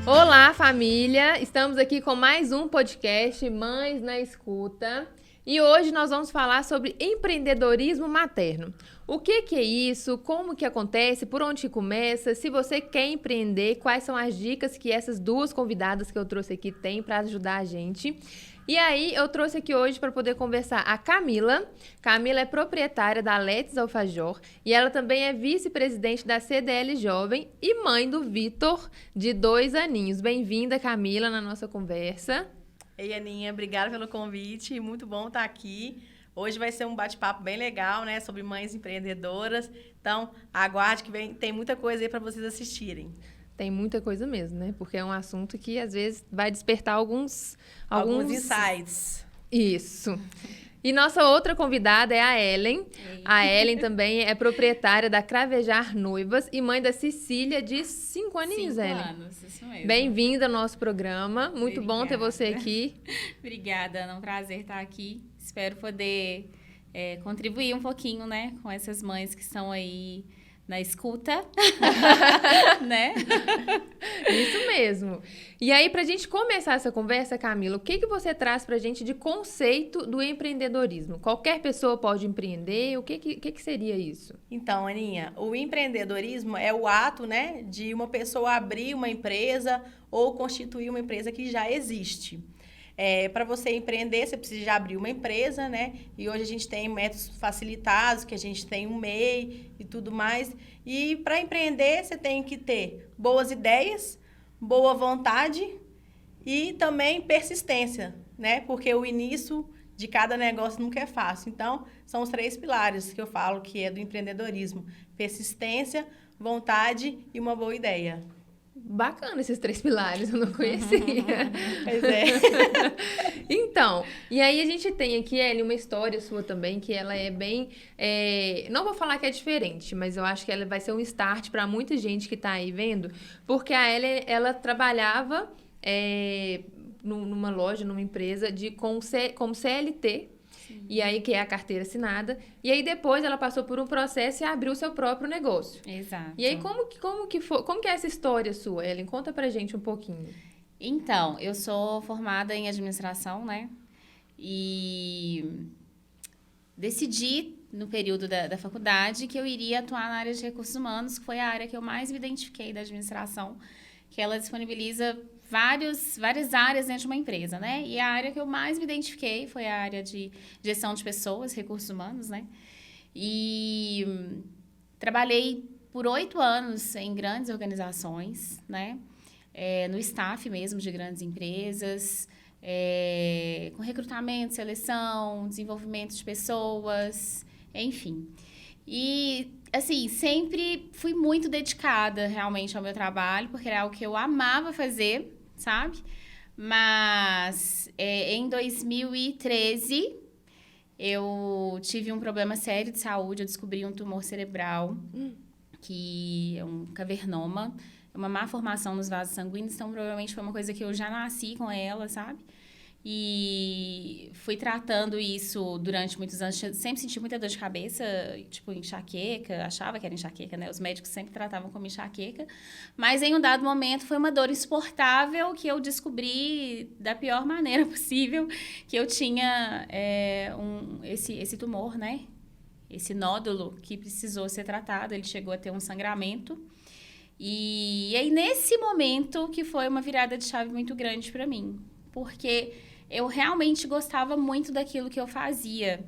Olá, família! Estamos aqui com mais um podcast Mães na Escuta e hoje nós vamos falar sobre empreendedorismo materno. O que é isso? Como que acontece? Por onde que começa? Se você quer empreender, quais são as dicas que essas duas convidadas que eu trouxe aqui têm para ajudar a gente? E aí, eu trouxe aqui hoje para poder conversar a Camila. Camila é proprietária da Let's Alfajor e ela também é vice-presidente da CDL Jovem e mãe do Vitor, de 2 aninhos. Bem-vinda, Camila, na nossa conversa. Ei, Aninha, obrigada pelo convite. Muito bom estar aqui. Hoje vai ser um bate-papo bem legal, né, sobre mães empreendedoras. Então, aguarde que tem muita coisa aí para vocês assistirem. Tem muita coisa mesmo, né? Porque é um assunto que, às vezes, vai despertar alguns insights. Isso. E nossa outra convidada é a Ellen. Ei. A Ellen também é proprietária da Cravejar Noivas e mãe da Cecília, de 5 aninhos, 5 Ellen. anos, isso mesmo. Bem-vinda ao nosso programa. Muito bom ter Obrigada. você aqui. Obrigada, é um prazer estar aqui. Espero poder contribuir um pouquinho, né, com essas mães que estão aí na escuta, né? Isso mesmo. E aí, pra gente começar essa conversa, Camila, o que você traz pra gente de conceito do empreendedorismo? Qualquer pessoa pode empreender? O que seria isso? Então, Aninha, o empreendedorismo é o ato, né, de uma pessoa abrir uma empresa ou constituir uma empresa que já existe. Para você empreender, você precisa já abrir uma empresa, né? E hoje a gente tem métodos facilitados, que a gente tem um MEI e tudo mais. E para empreender, você tem que ter boas ideias, boa vontade e também persistência, né? Porque o início de cada negócio nunca é fácil. Então, são os 3 pilares que eu falo que é do empreendedorismo: persistência, vontade e uma boa ideia. Bacana esses 3 pilares, eu não conhecia. Pois é. Então, e aí a gente tem aqui, Ellen, uma história sua também, que ela é bem... não vou falar que é diferente, mas eu acho que ela vai ser um start para muita gente que está aí vendo, porque a Ellen, ela trabalhava numa loja, numa empresa, como CLT, e aí que é a carteira assinada, e aí depois ela passou por um processo e abriu o seu próprio negócio. Exato. E aí como que é essa história sua, Ellen? Conta pra gente um pouquinho. Então, eu sou formada em administração, né? E decidi, no período da faculdade, que eu iria atuar na área de recursos humanos, que foi a área que eu mais me identifiquei da administração, que ela disponibiliza várias áreas dentro de uma empresa, né? E a área que eu mais me identifiquei foi a área de gestão de pessoas, recursos humanos, né? E trabalhei por 8 anos em grandes organizações, né? No staff mesmo de grandes empresas, com recrutamento, seleção, desenvolvimento de pessoas, enfim. E, assim, sempre fui muito dedicada realmente ao meu trabalho, porque era algo que eu amava fazer, sabe? Mas em 2013 eu tive um problema sério de saúde, eu descobri um tumor cerebral, que é um cavernoma, é uma má formação nos vasos sanguíneos, então provavelmente foi uma coisa que eu já nasci com ela, sabe? E fui tratando isso durante muitos anos. Sempre senti muita dor de cabeça, tipo enxaqueca. Achava que era enxaqueca, né? Os médicos sempre tratavam como enxaqueca. Mas em um dado momento foi uma dor insuportável que eu descobri da pior maneira possível que eu tinha esse tumor, né? Esse nódulo que precisou ser tratado. Ele chegou a ter um sangramento. E aí, nesse momento, que foi uma virada de chave muito grande para mim. Porque eu realmente gostava muito daquilo que eu fazia.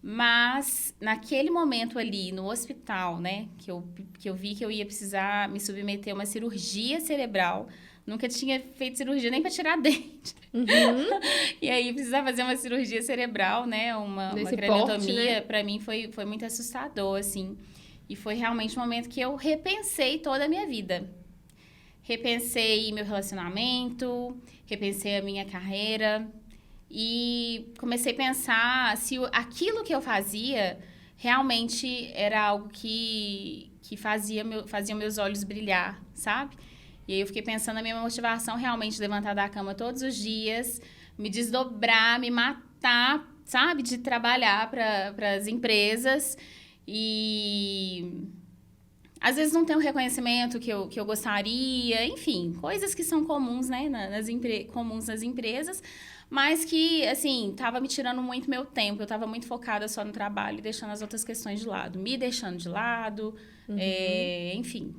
Mas, naquele momento ali, no hospital, né, que eu vi que eu ia precisar me submeter a uma cirurgia cerebral. Nunca tinha feito cirurgia nem para tirar dente. Uhum. E aí, precisar fazer uma cirurgia cerebral, né, uma craniotomia, né? Para mim foi muito assustador, assim. E foi realmente um momento que eu repensei toda a minha vida. Repensei meu relacionamento, repensei a minha carreira e comecei a pensar se aquilo que eu fazia realmente era algo que fazia meus olhos brilhar, sabe? E aí eu fiquei pensando na minha motivação realmente levantar da cama todos os dias, me desdobrar, me matar, sabe? De trabalhar para as empresas e às vezes não tem o reconhecimento que eu gostaria, enfim, coisas que são comuns, né, comuns nas empresas, mas que, assim, tava me tirando muito meu tempo, eu tava muito focada só no trabalho e deixando as outras questões de lado, me deixando de lado, enfim.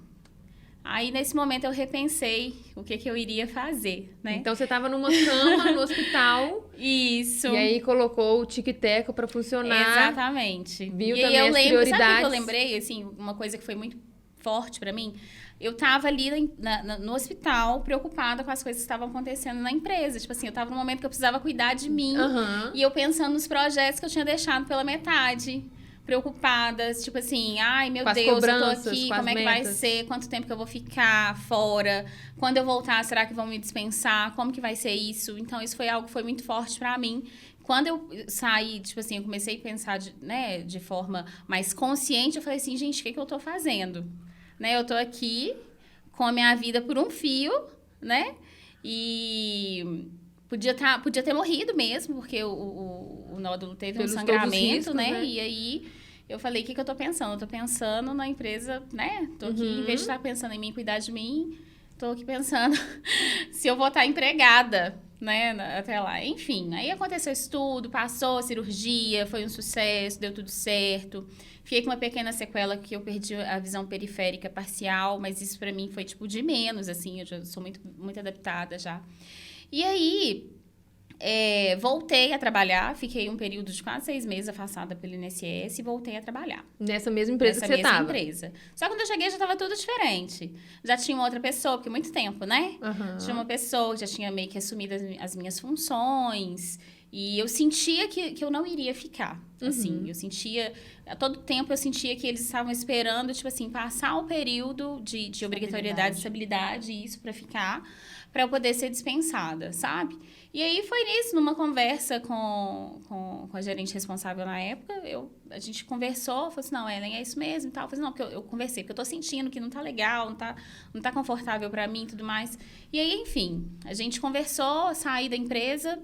Aí, nesse momento, eu repensei o que eu iria fazer, né? Então, você estava numa cama no hospital. Isso. E aí, colocou o tic-teco para funcionar. Exatamente. Viu e também eu as lembro, prioridades. sabe o que eu lembrei? Assim, uma coisa que foi muito forte pra mim. Eu tava ali no hospital, preocupada com as coisas que estavam acontecendo na empresa. Tipo assim, eu tava num momento que eu precisava cuidar de mim. E eu pensando nos projetos que eu tinha deixado pela metade. Preocupadas, tipo assim, ai meu Deus, eu tô aqui, como é que vai ser? Quanto tempo que eu vou ficar fora? Quando eu voltar, será que vão me dispensar? Como que vai ser isso? Então, isso foi algo que foi muito forte pra mim. Quando eu saí, tipo assim, eu comecei a pensar de forma mais consciente, eu falei assim, gente, o que eu tô fazendo? Né? Eu tô aqui com a minha vida por um fio, né? E podia ter morrido mesmo, porque o nódulo teve um sangramento, riscos, né? E aí eu falei, o que eu tô pensando? Eu tô pensando na empresa, né? Tô aqui, em vez de estar pensando em mim, cuidar de mim, tô aqui pensando se eu vou estar empregada, né? Até lá. Enfim, aí aconteceu isso tudo, passou a cirurgia, foi um sucesso, deu tudo certo. Fiquei com uma pequena sequela que eu perdi a visão periférica parcial, mas isso pra mim foi, tipo, de menos, assim, eu já sou muito, muito adaptada já. E aí, voltei a trabalhar, fiquei um período de quase 6 meses afastada pelo INSS e voltei a trabalhar. Nessa mesma empresa que você estava? Nessa mesma empresa. Só que quando eu cheguei já estava tudo diferente. Já tinha uma outra pessoa, porque muito tempo, né? Tinha uma pessoa que já tinha meio que assumido as minhas funções. E eu sentia que eu não iria ficar, assim. Eu sentia... A todo tempo eu sentia que eles estavam esperando, tipo assim, passar o período de obrigatoriedade, de estabilidade, isso para ficar, para eu poder ser dispensada, sabe? E aí foi nisso, numa conversa com a gerente responsável na época, a gente conversou, falou assim, não, Ellen, é isso mesmo e tal. Eu falei, não, porque eu conversei, porque eu tô sentindo que não tá legal, não tá confortável para mim e tudo mais. E aí, enfim, a gente conversou, saí da empresa...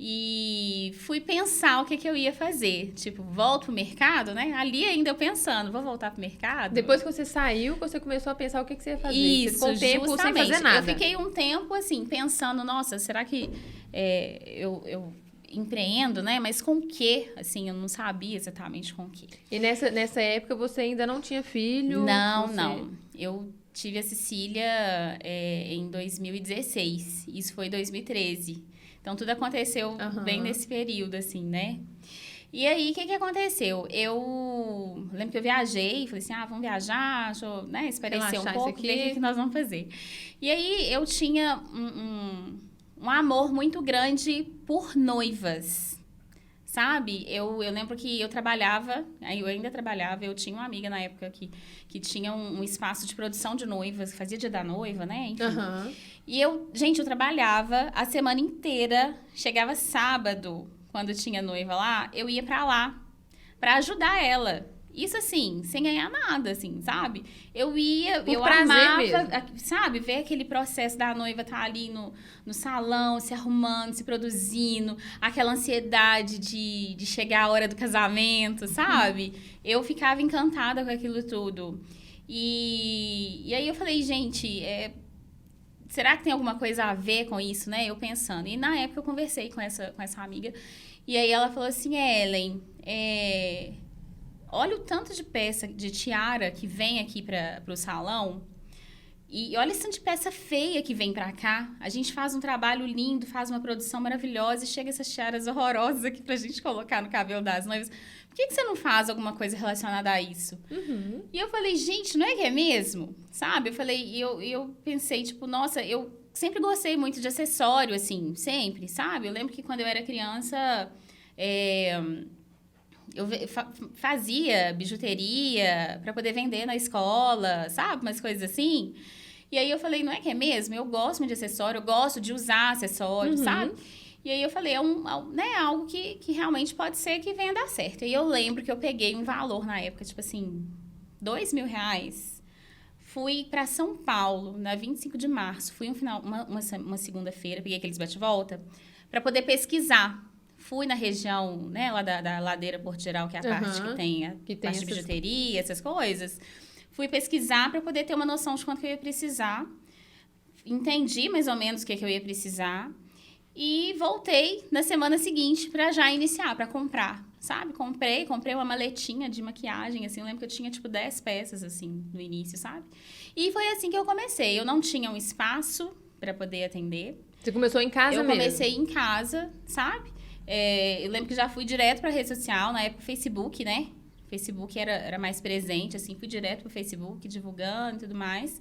E fui pensar o que eu ia fazer. Tipo, volto pro mercado, né? Ali ainda eu pensando, vou voltar pro mercado? Depois que você saiu, você começou a pensar o que você ia fazer. Isso, você ficou um tempo sem fazer nada. Eu fiquei um tempo, assim, pensando, nossa, será que eu empreendo, né? Mas com o quê? Assim, eu não sabia exatamente com o quê. E nessa época você ainda não tinha filho? Não. Eu tive a Cecília em 2016. Isso foi 2013. Então, tudo aconteceu bem nesse período, assim, né? E aí, o que aconteceu? Eu lembro que eu viajei, falei assim, vamos viajar, deixa eu, né, espairecer um pouco, ver o que nós vamos fazer. E aí, eu tinha um amor muito grande por noivas, sabe? Eu lembro que eu trabalhava, eu ainda trabalhava, eu tinha uma amiga na época que tinha um espaço de produção de noivas, fazia dia da noiva, né? Enfim. E eu trabalhava a semana inteira, chegava sábado, quando tinha noiva lá, eu ia pra lá, pra ajudar ela. Isso, assim, sem ganhar nada, assim, sabe? Eu amava, sabe? Ver aquele processo da noiva estar ali no salão, se arrumando, se produzindo, aquela ansiedade de chegar a hora do casamento, sabe? Eu ficava encantada com aquilo tudo. E aí eu falei, gente, será que tem alguma coisa a ver com isso, né? Eu pensando. E na época eu conversei com essa amiga. E aí ela falou assim, Ellen, olha o tanto de peça, de tiara que vem aqui para o salão. E olha esse tanto de peça feia que vem pra cá. A gente faz um trabalho lindo, faz uma produção maravilhosa e chega essas tiaras horrorosas aqui pra gente colocar no cabelo das noivas. Por que você não faz alguma coisa relacionada a isso? E eu falei, gente, não é que é mesmo? Sabe? Eu falei, e eu pensei, tipo, nossa, eu sempre gostei muito de acessório, assim, sempre, sabe? Eu lembro que quando eu era criança, eu fazia bijuteria para poder vender na escola, sabe? Umas coisas assim. E aí eu falei, não é que é mesmo? Eu gosto muito de acessório, eu gosto de usar acessório, sabe? E aí eu falei, algo que realmente pode ser que venha dar certo. E eu lembro que eu peguei um valor na época, tipo assim, R$2.000. Fui para São Paulo, na 25 de março. Fui uma segunda-feira, peguei aqueles bate-volta, para poder pesquisar. Fui na região, né, lá da Ladeira Porto Geral, que é a parte que tem a parte de bijuteria, essas coisas. fui pesquisar para poder ter uma noção de quanto que eu ia precisar. Entendi mais ou menos o que eu ia precisar. E voltei na semana seguinte para já iniciar, para comprar, sabe? Comprei uma maletinha de maquiagem, assim. Eu lembro que eu tinha, 10 peças, assim, no início, sabe? E foi assim que eu comecei. Eu não tinha um espaço para poder atender. Você começou em casa mesmo? Eu comecei em casa, sabe? Eu lembro que já fui direto para rede social, na época Facebook, né? Facebook era mais presente, assim. Fui direto pro Facebook, divulgando e tudo mais.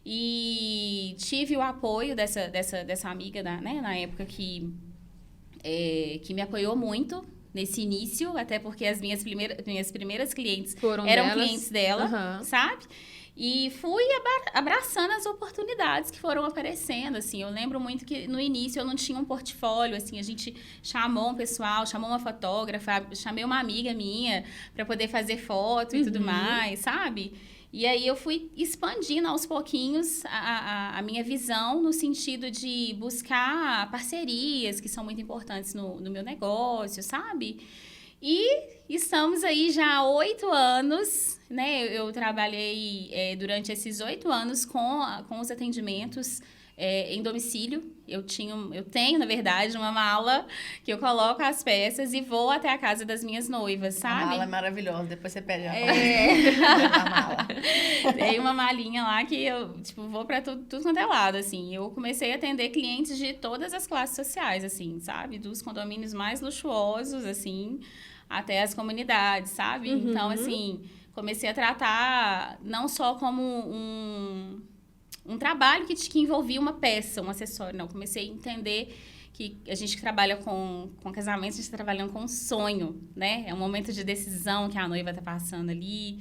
E tive o apoio dessa amiga, né, na época que me apoiou muito nesse início, até porque as minhas primeiras clientes eram clientes dela, sabe? E fui abraçando as oportunidades que foram aparecendo, assim. Eu lembro muito que no início eu não tinha um portfólio, assim. A gente chamou um pessoal, chamou uma fotógrafa, chamei uma amiga minha para poder fazer foto e tudo mais, sabe? E aí eu fui expandindo aos pouquinhos a minha visão no sentido de buscar parcerias que são muito importantes no meu negócio, sabe? E estamos aí já há 8 anos, né? Eu trabalhei durante esses 8 anos com os atendimentos em domicílio. Eu tenho, na verdade, uma mala que eu coloco as peças e vou até a casa das minhas noivas, sabe? A mala é maravilhosa, depois você pede a mala. Tem uma malinha lá que eu, vou pra tudo quanto é lado, assim. Eu comecei a atender clientes de todas as classes sociais, assim, sabe? Dos condomínios mais luxuosos, assim, até as comunidades, sabe? Então, assim, comecei a tratar não só como um trabalho que envolvia uma peça, um acessório. Não, comecei a entender que a gente que trabalha com casamento, a gente está trabalhando com um sonho, né? É um momento de decisão que a noiva está passando ali.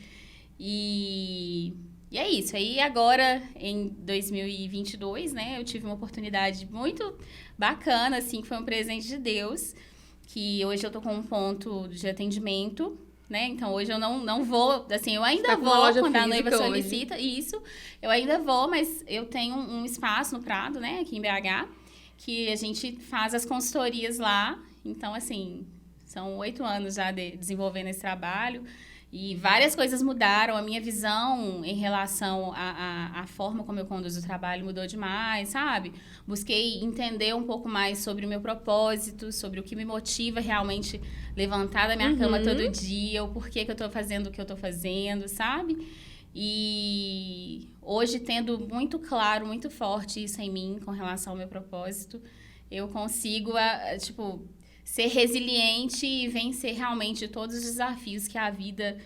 E é isso. Aí agora, em 2022, né? Eu tive uma oportunidade muito bacana, assim, que foi um presente de Deus, que hoje eu tô com um ponto de atendimento, né? Então, hoje eu não vou, assim, eu ainda vou quando a noiva solicita isso, eu ainda vou, mas eu tenho um espaço no Prado, né, aqui em BH, que a gente faz as consultorias lá. Então, assim, são 8 anos já desenvolvendo esse trabalho e várias coisas mudaram. A minha visão em relação à forma como eu conduzo o trabalho mudou demais, sabe? Busquei entender um pouco mais sobre o meu propósito, sobre o que me motiva realmente levantar da minha cama todo dia, o porquê que eu tô fazendo o que eu tô fazendo, sabe? E hoje, tendo muito claro, muito forte isso em mim com relação ao meu propósito, eu consigo, ser resiliente e vencer realmente todos os desafios que a vida,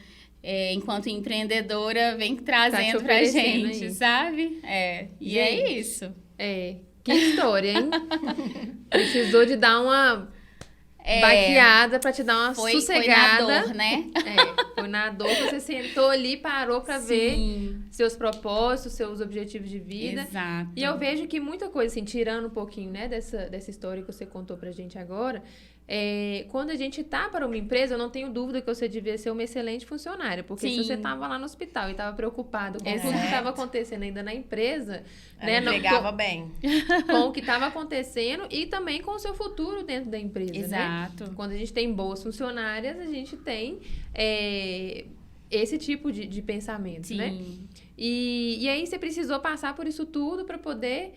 enquanto empreendedora, vem trazendo pra gente, sabe? E é isso. Que história, hein? Precisou de dar uma baqueada pra te dar uma sossegada. Foi na dor, né? Foi na dor que você sentou ali, parou pra ver seus propósitos, seus objetivos de vida. Exato. E eu vejo que muita coisa, assim, tirando um pouquinho, né, dessa história que você contou pra gente agora, quando a gente tá para uma empresa, eu não tenho dúvida que você devia ser uma excelente funcionária, porque se você tava lá no hospital e tava preocupado com tudo que estava acontecendo ainda na empresa, né, entregava bem com o que estava acontecendo e também com o seu futuro dentro da empresa. Exato. Né? Quando a gente tem boas funcionárias, a gente tem esse tipo de pensamento, né? E aí você precisou passar por isso tudo para poder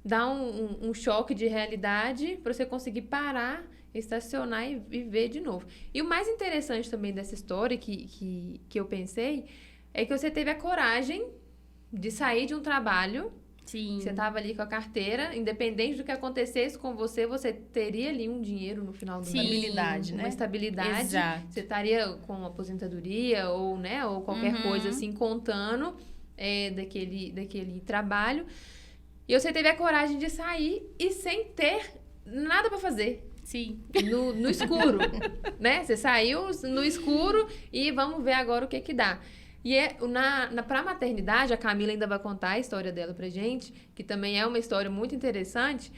dar um choque de realidade, para você conseguir parar, estacionar e ver de novo. E o mais interessante também dessa história que eu pensei é que você teve a coragem de sair de um trabalho. Sim. Você estava ali com a carteira, independente do que acontecesse com você, você teria ali um dinheiro no final do mês. Estabilidade, né? Uma estabilidade. Exato. Você estaria com aposentadoria ou, né, ou qualquer coisa assim, contando daquele trabalho. E você teve a coragem de sair e sem ter nada para fazer. Sim. No escuro, né? Você saiu no escuro e vamos ver agora o que dá. E pra maternidade, a Camila ainda vai contar a história dela pra gente, que também é uma história muito interessante,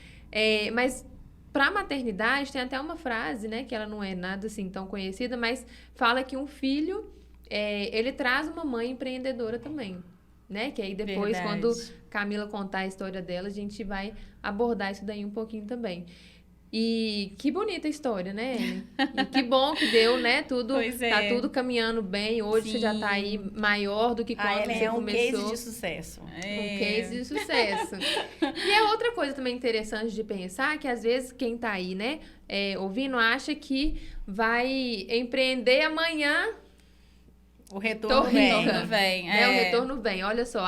mas pra maternidade tem até uma frase, né, que ela não é nada assim tão conhecida, mas fala que um filho, ele traz uma mãe empreendedora também, né? Que aí depois, quando Camila contar a história dela, a gente vai abordar isso daí um pouquinho também. E que bonita a história, né, Ellen? E que bom que deu, né? Tudo, Pois é. tá tudo caminhando bem. Hoje você já tá aí maior do que A quando Ellen você é um começou. case de sucesso. Um case de sucesso. E é outra coisa também interessante de pensar, que às vezes quem tá aí, né, ouvindo, acha que vai empreender amanhã, O retorno Tô vem. rica. Retorno vem. né, o retorno vem. Olha só,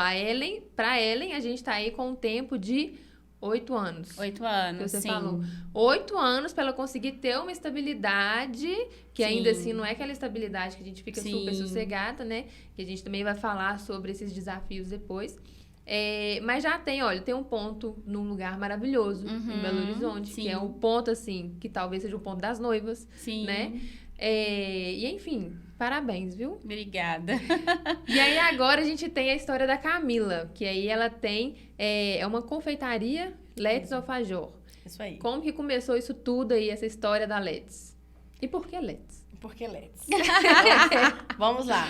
pra Ellen, a gente tá aí com um tempo de 8 anos. 8 Que anos, você sim. falou. 8 anos para ela conseguir ter uma estabilidade, que ainda Sim. assim não é aquela estabilidade que a gente fica Sim. super sossegada, né? Que a gente também vai falar sobre esses desafios depois. Mas já tem um ponto num lugar maravilhoso em Belo Horizonte, que sim. é o ponto, assim, que talvez seja o ponto das noivas, Sim. né? E enfim, parabéns, viu? Obrigada. E aí agora a gente tem a história da Camila, que aí ela tem uma confeitaria Let's Alfajor. Isso aí. Como que começou isso tudo aí, essa história da Let's? E por que Let's? Porque Let's. Vamos lá.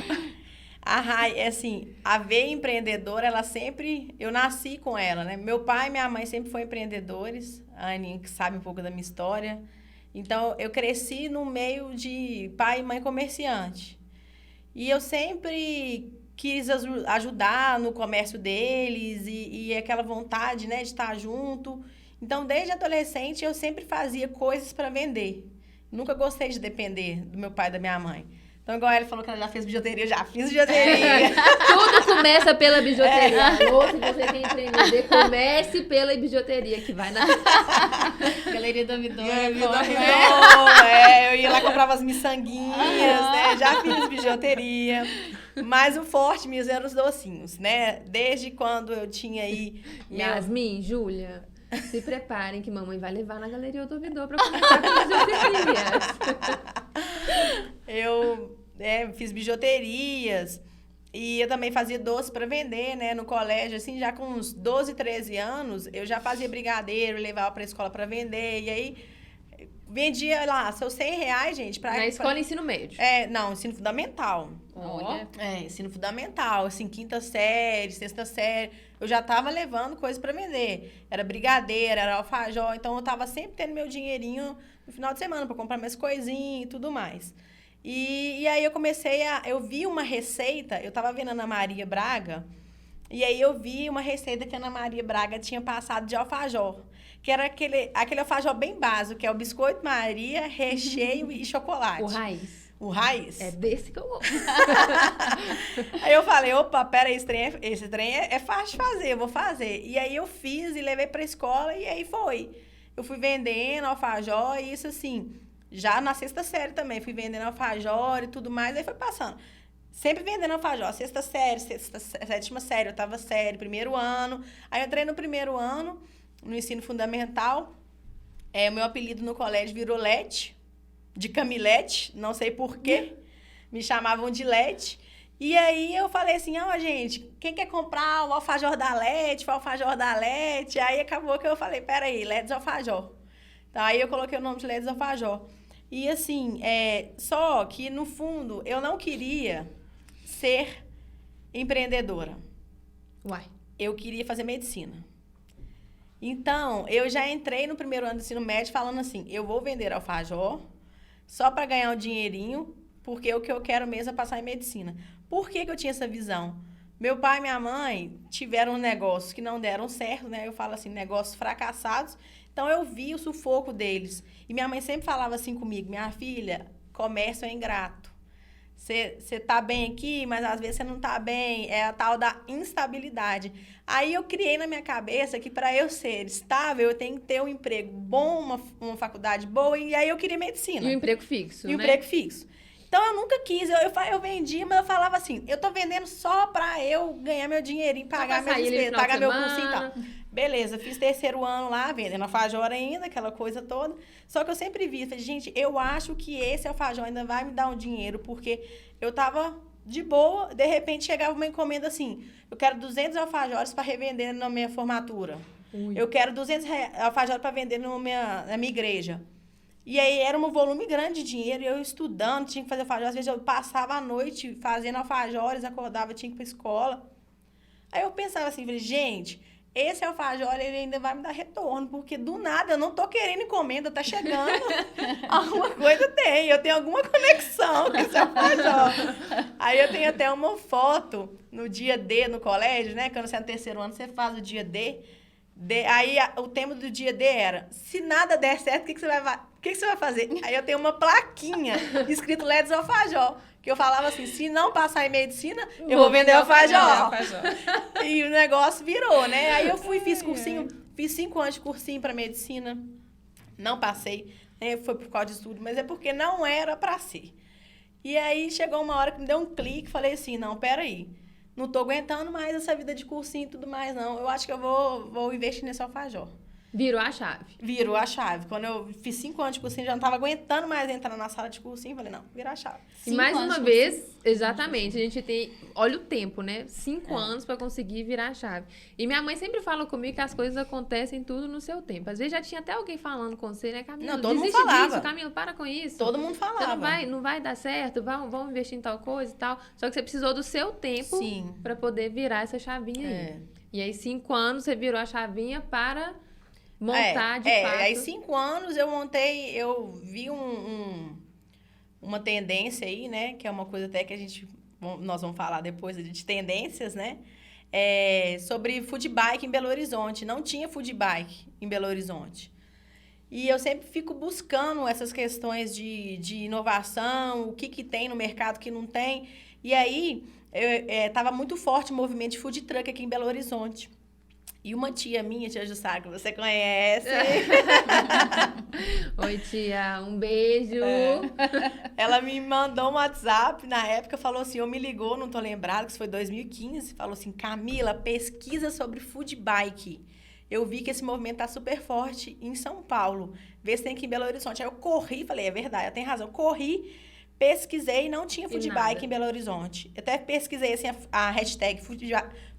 A Rai, assim, a veia empreendedora, ela sempre... Eu nasci com ela, né? Meu pai e minha mãe sempre foram empreendedores. A Aninha, que sabe um pouco da minha história. Então, eu cresci no meio de pai e mãe comerciante. E eu sempre quis ajudar no comércio deles e aquela vontade, né, de estar junto. Então, desde adolescente, eu sempre fazia coisas para vender. Nunca gostei de depender do meu pai e da minha mãe. Então, igual ela falou que ela já fez bijuteria, eu já fiz bijuteria. Tudo começa pela bijuteria. Alô, se você quer empreender, comece pela bijuteria, que vai na... Galeria do Amidor. Eu ia lá, comprava as miçanguinhas, né? Já fiz bijuteria. Mas o forte mesmo eram os docinhos, né? Desde quando eu tinha aí... Yasmin, Júlia, se preparem que mamãe vai levar na Galeria do Ouvidor pra começar com bijuterias. Eu fiz bijuterias e eu também fazia doce para vender, né? No colégio, assim, já com uns 12, 13 anos, eu já fazia brigadeiro, levava para a escola para vender. E aí, vendia lá, seus R$100, gente. Na escola ensino médio. Não, ensino fundamental. Olha. Ensino fundamental, assim, quinta série, sexta série. Eu já tava levando coisa para vender. Era brigadeiro, era alfajor. Então, eu tava sempre tendo meu dinheirinho no final de semana para comprar minhas coisinhas e tudo mais. E aí, eu vi uma receita, eu tava vendo a Ana Maria Braga, e aí eu vi uma receita que a Ana Maria Braga tinha passado de alfajor. Que era aquele alfajor bem básico, que é o biscoito Maria, recheio e chocolate. O raiz. O raiz? É desse que eu gosto. Aí eu falei, opa, peraí, esse trem é fácil de fazer, eu vou fazer. E aí eu fiz e levei pra escola e aí foi. Eu fui vendendo alfajor e isso assim, já na sexta série também, fui vendendo alfajor e tudo mais, aí foi passando. Sempre vendendo alfajor, sexta série, sétima série, oitava série, primeiro ano. Aí eu entrei no primeiro ano, no ensino fundamental. O meu apelido no colégio virou Lete, de Camilete, não sei porquê. Me chamavam de Lete. E aí eu falei assim, gente, quem quer comprar o alfajor da Lete, o alfajor da Lete? Aí acabou que eu falei, peraí, Letes Alfajor. Então, aí eu coloquei o nome de Letes Alfajor. E assim, só que no fundo eu não queria ser empreendedora. Uai. Eu queria fazer medicina. Então, eu já entrei no primeiro ano do ensino médio falando assim, eu vou vender alfajor só para ganhar um dinheirinho, porque o que eu quero mesmo é passar em medicina. Por que eu tinha essa visão? Meu pai e minha mãe tiveram negócios que não deram certo, né? Eu falo assim, negócios fracassados. Então, eu vi o sufoco deles. E minha mãe sempre falava assim comigo, minha filha, comércio é ingrato. Você tá bem aqui, mas às vezes você não tá bem. É a tal da instabilidade. Aí eu criei na minha cabeça que para eu ser estável, eu tenho que ter um emprego bom, uma faculdade boa. E aí eu queria medicina. E um emprego fixo, E um né? emprego fixo. Então eu nunca quis. Eu vendia, mas eu falava assim, eu tô vendendo só pra eu ganhar meu dinheirinho, pagar minhas despesas, pagar meu cursinho e tal. Beleza, fiz terceiro ano lá, vendendo alfajor ainda, aquela coisa toda. Só que eu sempre vi, falei, gente, eu acho que esse alfajor ainda vai me dar um dinheiro, porque eu tava de boa, de repente chegava uma encomenda assim, eu quero 200 alfajores para revender na minha formatura. Ui. Eu quero 200 alfajores para vender na minha igreja. E aí era um volume grande de dinheiro, eu estudando, tinha que fazer alfajor. Às vezes eu passava a noite fazendo alfajores, acordava, tinha que ir pra escola. Aí eu pensava assim, falei, gente, esse alfajor, ele ainda vai me dar retorno, porque do nada eu não tô querendo encomenda, tá chegando, alguma coisa tem, eu tenho alguma conexão com esse alfajor. Aí eu tenho até uma foto no dia D no colégio, né? Quando você é no terceiro ano, você faz o dia D. Aí o tema do dia D era, se nada der certo, o que você vai fazer? Aí eu tenho uma plaquinha escrito Ledes Alfajor, que eu falava assim, se não passar em medicina, eu vou vender alfajor. E o negócio virou, né? Aí eu fiz cursinho, fiz 5 anos de cursinho para medicina, não passei, né? Foi por causa disso tudo, mas é porque não era para ser. E aí chegou uma hora que me deu um clique, falei assim, não, peraí, não tô aguentando mais essa vida de cursinho e tudo mais, não. Eu acho que eu vou investir nesse alfajor. Virou a chave. Virou a chave. Quando eu fiz 5 anos de cursinho, já não tava aguentando mais entrar na sala de cursinho. Falei, não, virou a chave. E mais uma vez, exatamente, a gente tem... Olha o tempo, né? 5 anos para conseguir virar a chave. E minha mãe sempre fala comigo que as coisas acontecem tudo no seu tempo. Às vezes já tinha até alguém falando com você, né, Camila? Não, todo mundo falava. Disso, Camila, para com isso. Todo mundo falava. Você não vai dar certo, vamos investir em tal coisa e tal. Só que você precisou do seu tempo para poder virar essa chavinha aí. E aí, 5 anos, você virou a chavinha para... montar de fato. Aí 5 anos eu vi uma tendência aí, né? Que é uma coisa até que nós vamos falar depois de tendências, né? Sobre food bike em Belo Horizonte. Não tinha food bike em Belo Horizonte. E eu sempre fico buscando essas questões de inovação, o que tem no mercado que não tem. E aí, estava muito forte o movimento de food truck aqui em Belo Horizonte. E uma tia minha, tia Jussara, que você conhece. Oi, tia, um beijo. Ela me mandou um WhatsApp, na época, falou assim, me ligou, não tô lembrada, que isso foi 2015, falou assim, Camila, pesquisa sobre food bike. Eu vi que esse movimento tá super forte em São Paulo. Vê se tem aqui em Belo Horizonte. Aí eu corri, falei, é verdade, ela tem razão. Corri, pesquisei, não tinha food bike em Belo Horizonte. Eu até pesquisei assim, a hashtag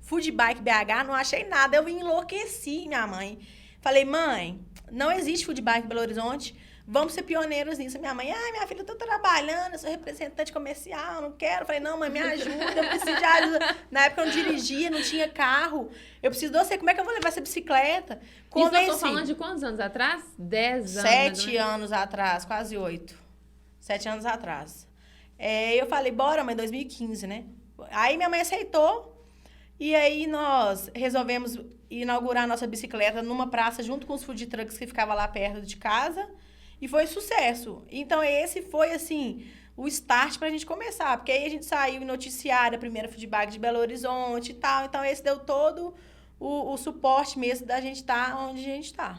food bike BH, não achei nada. Eu enlouqueci, minha mãe. Falei, mãe, não existe food bike em Belo Horizonte. Vamos ser pioneiros nisso. Minha mãe, minha filha, eu tô trabalhando, eu sou representante comercial, não quero. Falei, não, mãe, me ajuda, eu preciso de ajuda. Na época eu não dirigia, não tinha carro. Eu preciso de você, como é que eu vou levar essa bicicleta? Isso eu tô falando de quantos anos atrás? 10 anos. 7 anos atrás, quase 8. 7 anos atrás. Eu falei, bora, mãe, 2015, né? Aí minha mãe aceitou. E aí nós resolvemos inaugurar a nossa bicicleta numa praça junto com os food trucks que ficava lá perto de casa. E foi sucesso. Então esse foi, assim, o start pra gente começar. Porque aí a gente saiu em noticiário, a primeira food bike de Belo Horizonte e tal. Então esse deu todo o suporte mesmo da gente estar onde a gente está.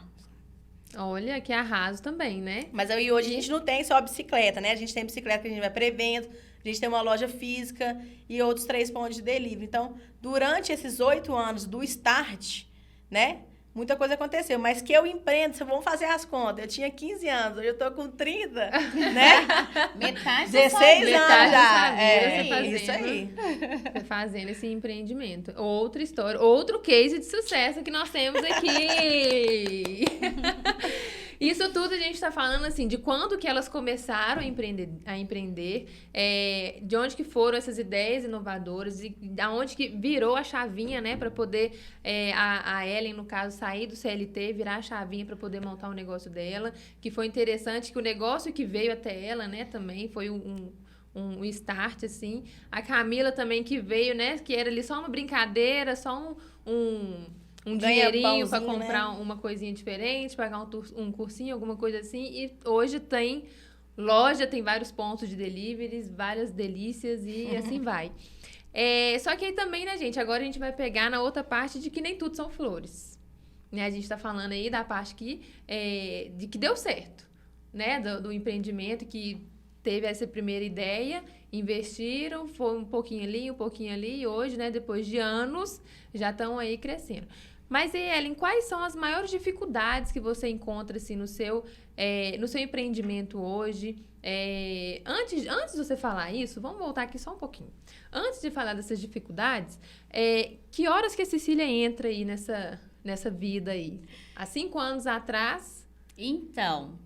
Olha, que arraso também, né? Mas aí hoje a gente não tem só bicicleta, né? A gente tem bicicleta que a gente vai para evento, a gente tem uma loja física e outros 3 pontos de delivery. Então, durante esses 8 anos do start, né? Muita coisa aconteceu. Mas que eu empreendo, vamos fazer as contas. Eu tinha 15 anos, hoje eu tô com 30, né? Metade 16 anos já. Isso aí. Você fazendo esse empreendimento. Outra história, outro case de sucesso que nós temos aqui. Isso tudo a gente está falando, assim, de quando que elas começaram a empreender, de onde que foram essas ideias inovadoras e da onde que virou a chavinha, né, para poder a Ellen, no caso, sair do CLT, virar a chavinha para poder montar o negócio dela, que foi interessante que o negócio que veio até ela, né, também foi um start, assim. A Camila também que veio, né, que era ali só uma brincadeira, só um dinheirinho para comprar, né, uma coisinha diferente, pagar um cursinho, alguma coisa assim. E hoje tem loja, tem vários pontos de deliveries, várias delícias e assim vai. Só que aí também, né, gente, agora a gente vai pegar na outra parte de que nem tudo são flores. Né? A gente tá falando aí da parte de que deu certo, né, do empreendimento, que teve essa primeira ideia, investiram, foi um pouquinho ali, e hoje, né, depois de anos, já estão aí crescendo. Mas, Ellen, quais são as maiores dificuldades que você encontra assim, no seu empreendimento hoje? Antes de você falar isso, vamos voltar aqui só um pouquinho. Antes de falar dessas dificuldades, que horas que a Cecília entra aí nessa vida aí? Há 5 anos atrás? Então,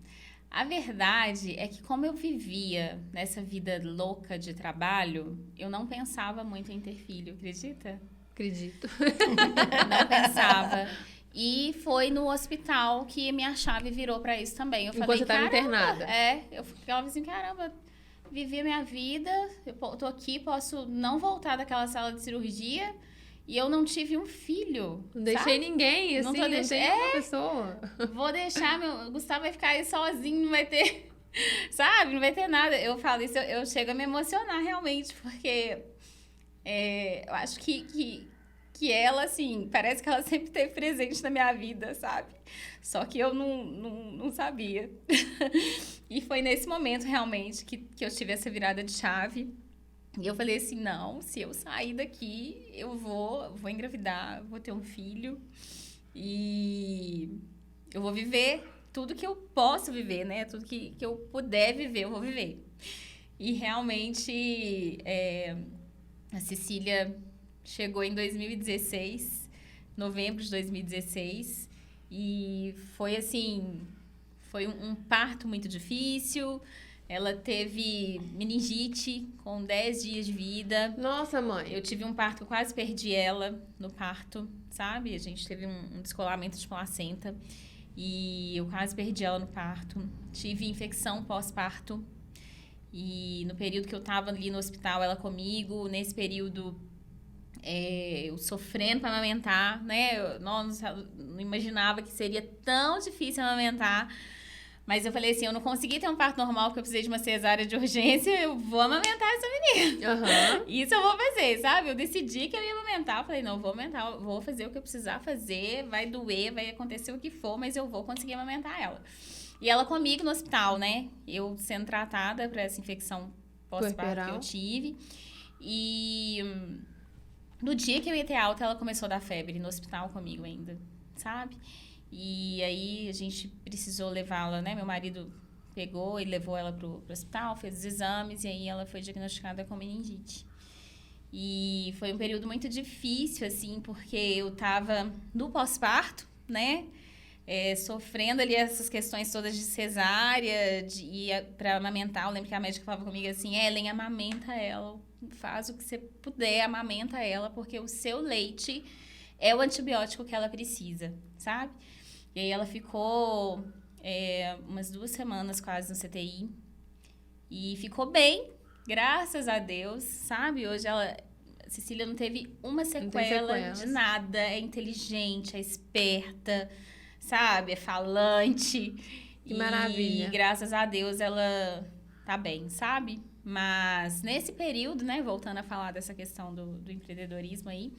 a verdade é que como eu vivia nessa vida louca de trabalho, eu não pensava muito em ter filho, acredita? Acredito. Não pensava. E foi no hospital que minha chave virou pra isso também. Eu Enquanto falei, você tava internada. eu falava assim, caramba, vivi a minha vida, eu tô aqui, posso não voltar daquela sala de cirurgia e eu não tive um filho. Não deixei ninguém, assim, Não tô não deixando- tem uma pessoa. Vou deixar, o Gustavo vai ficar aí sozinho, não vai ter, sabe? Não vai ter nada. Eu falo isso, eu chego a me emocionar realmente, porque eu acho que ela, assim, parece que ela sempre esteve presente na minha vida, sabe? Só que eu não sabia. E foi nesse momento, realmente, que eu tive essa virada de chave. E eu falei assim, não, se eu sair daqui, eu vou engravidar, vou ter um filho. E eu vou viver tudo que eu posso viver, né? Tudo que eu puder viver, eu vou viver. E realmente, a Cecília chegou em 2016, novembro de 2016, e foi assim, foi um parto muito difícil. Ela teve meningite com 10 dias de vida. Nossa, mãe. Eu tive um parto, eu quase perdi ela no parto, sabe? A gente teve um descolamento de placenta e eu quase perdi ela no parto. Tive infecção pós-parto e no período que eu tava ali no hospital, ela comigo, nesse período eu sofrendo para amamentar, né? Eu não imaginava que seria tão difícil amamentar. Mas eu falei assim, eu não consegui ter um parto normal porque eu precisei de uma cesárea de urgência, eu vou amamentar essa menina. Uhum. Isso eu vou fazer, sabe? Eu decidi que eu ia amamentar, eu falei, não, eu vou amamentar, eu vou fazer o que eu precisar fazer, vai doer, vai acontecer o que for, mas eu vou conseguir amamentar ela. E ela comigo no hospital, né? Eu sendo tratada para essa infecção pós-parto que eu tive. E no dia que eu ia ter alta, ela começou a dar febre no hospital comigo ainda, sabe? E aí a gente precisou levá-la, né? Meu marido pegou e levou ela pro hospital, fez os exames e aí ela foi diagnosticada com meningite. E foi um período muito difícil, assim, porque eu tava no pós-parto, né? Sofrendo ali essas questões todas de cesárea, para amamentar. Eu lembro que a médica falava comigo assim, Ellen, amamenta ela, faz o que você puder, amamenta ela, porque o seu leite é o antibiótico que ela precisa, sabe? E aí ela ficou umas 2 semanas quase no CTI. E ficou bem, graças a Deus, sabe? Hoje a Cecília não teve uma sequela de nada. É inteligente, é esperta, sabe? É falante. Que maravilha. E graças a Deus ela tá bem, sabe? Mas nesse período, né? Voltando a falar dessa questão do empreendedorismo aí.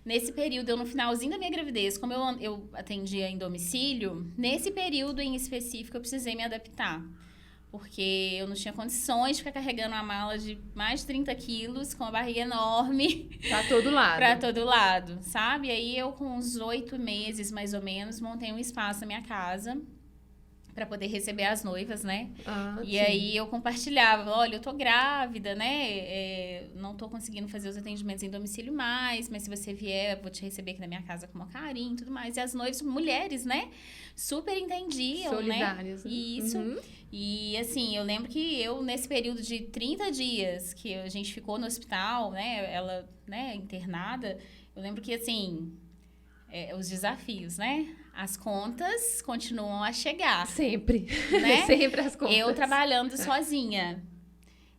Nesse período, no finalzinho da minha gravidez, como eu atendia em domicílio, nesse período em específico eu precisei me adaptar. Porque eu não tinha condições de ficar carregando uma mala de mais de 30 quilos, com uma barriga enorme. Pra todo lado. Pra todo lado, sabe? Aí eu, com uns 8 meses, mais ou menos, montei um espaço na minha casa para poder receber as noivas, né? E sim. aí eu compartilhava, olha, eu tô grávida, né? Não tô conseguindo fazer os atendimentos em domicílio mais, mas se você vier, eu vou te receber aqui na minha casa com uma carinho e tudo mais. E as noivas, mulheres, né? Super entendiam, solidárias, né? Isso. Uhum. E assim, eu lembro que eu, nesse período de 30 dias que a gente ficou no hospital, né? Ela, né, internada, eu lembro que, assim, os desafios, né? As contas continuam a chegar. Sempre. Né? Sempre as contas. Eu trabalhando sozinha.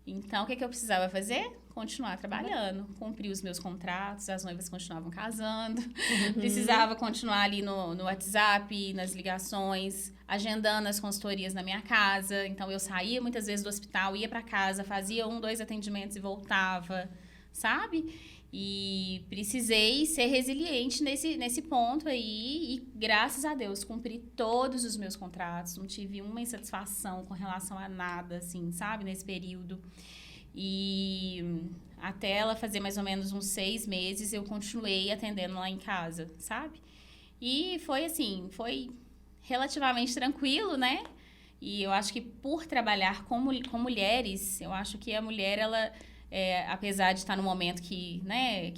Então, o que eu precisava fazer? Continuar trabalhando. Cumprir os meus contratos, as noivas continuavam casando. Uhum. Precisava continuar ali no WhatsApp, nas ligações, agendando as consultorias na minha casa. Então, eu saía muitas vezes do hospital, ia para casa, fazia 1, 2 atendimentos e voltava, sabe? E precisei ser resiliente nesse ponto aí e, graças a Deus, cumpri todos os meus contratos. Não tive uma insatisfação com relação a nada, assim, sabe? Nesse período. E até ela fazer mais ou menos uns 6 meses, eu continuei atendendo lá em casa, sabe? E foi assim, foi relativamente tranquilo, né? E eu acho que por trabalhar com mulheres, eu acho que a mulher, ela... apesar de estar no momento que, né,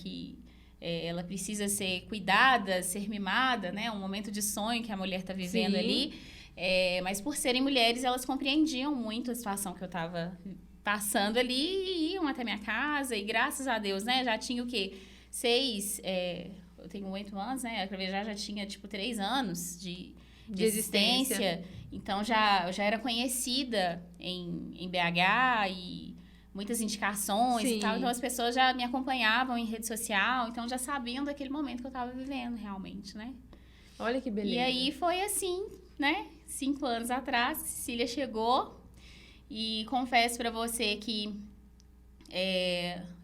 ela precisa ser cuidada, ser mimada, né, um momento de sonho que a mulher está vivendo. Sim. Ali, mas por serem mulheres, elas compreendiam muito a situação que eu estava passando ali e iam até minha casa e graças a Deus, né, já tinha o quê? eu tenho 8 anos, né? A Cravejar já tinha, 3 anos de existência. Então, já era conhecida em BH e muitas indicações Sim. e tal. Então, as pessoas já me acompanhavam em rede social. Então, já sabiam daquele momento que eu estava vivendo, realmente, né? Olha que beleza. E aí, foi assim, né? 5 anos atrás, Cecília chegou. E confesso para você que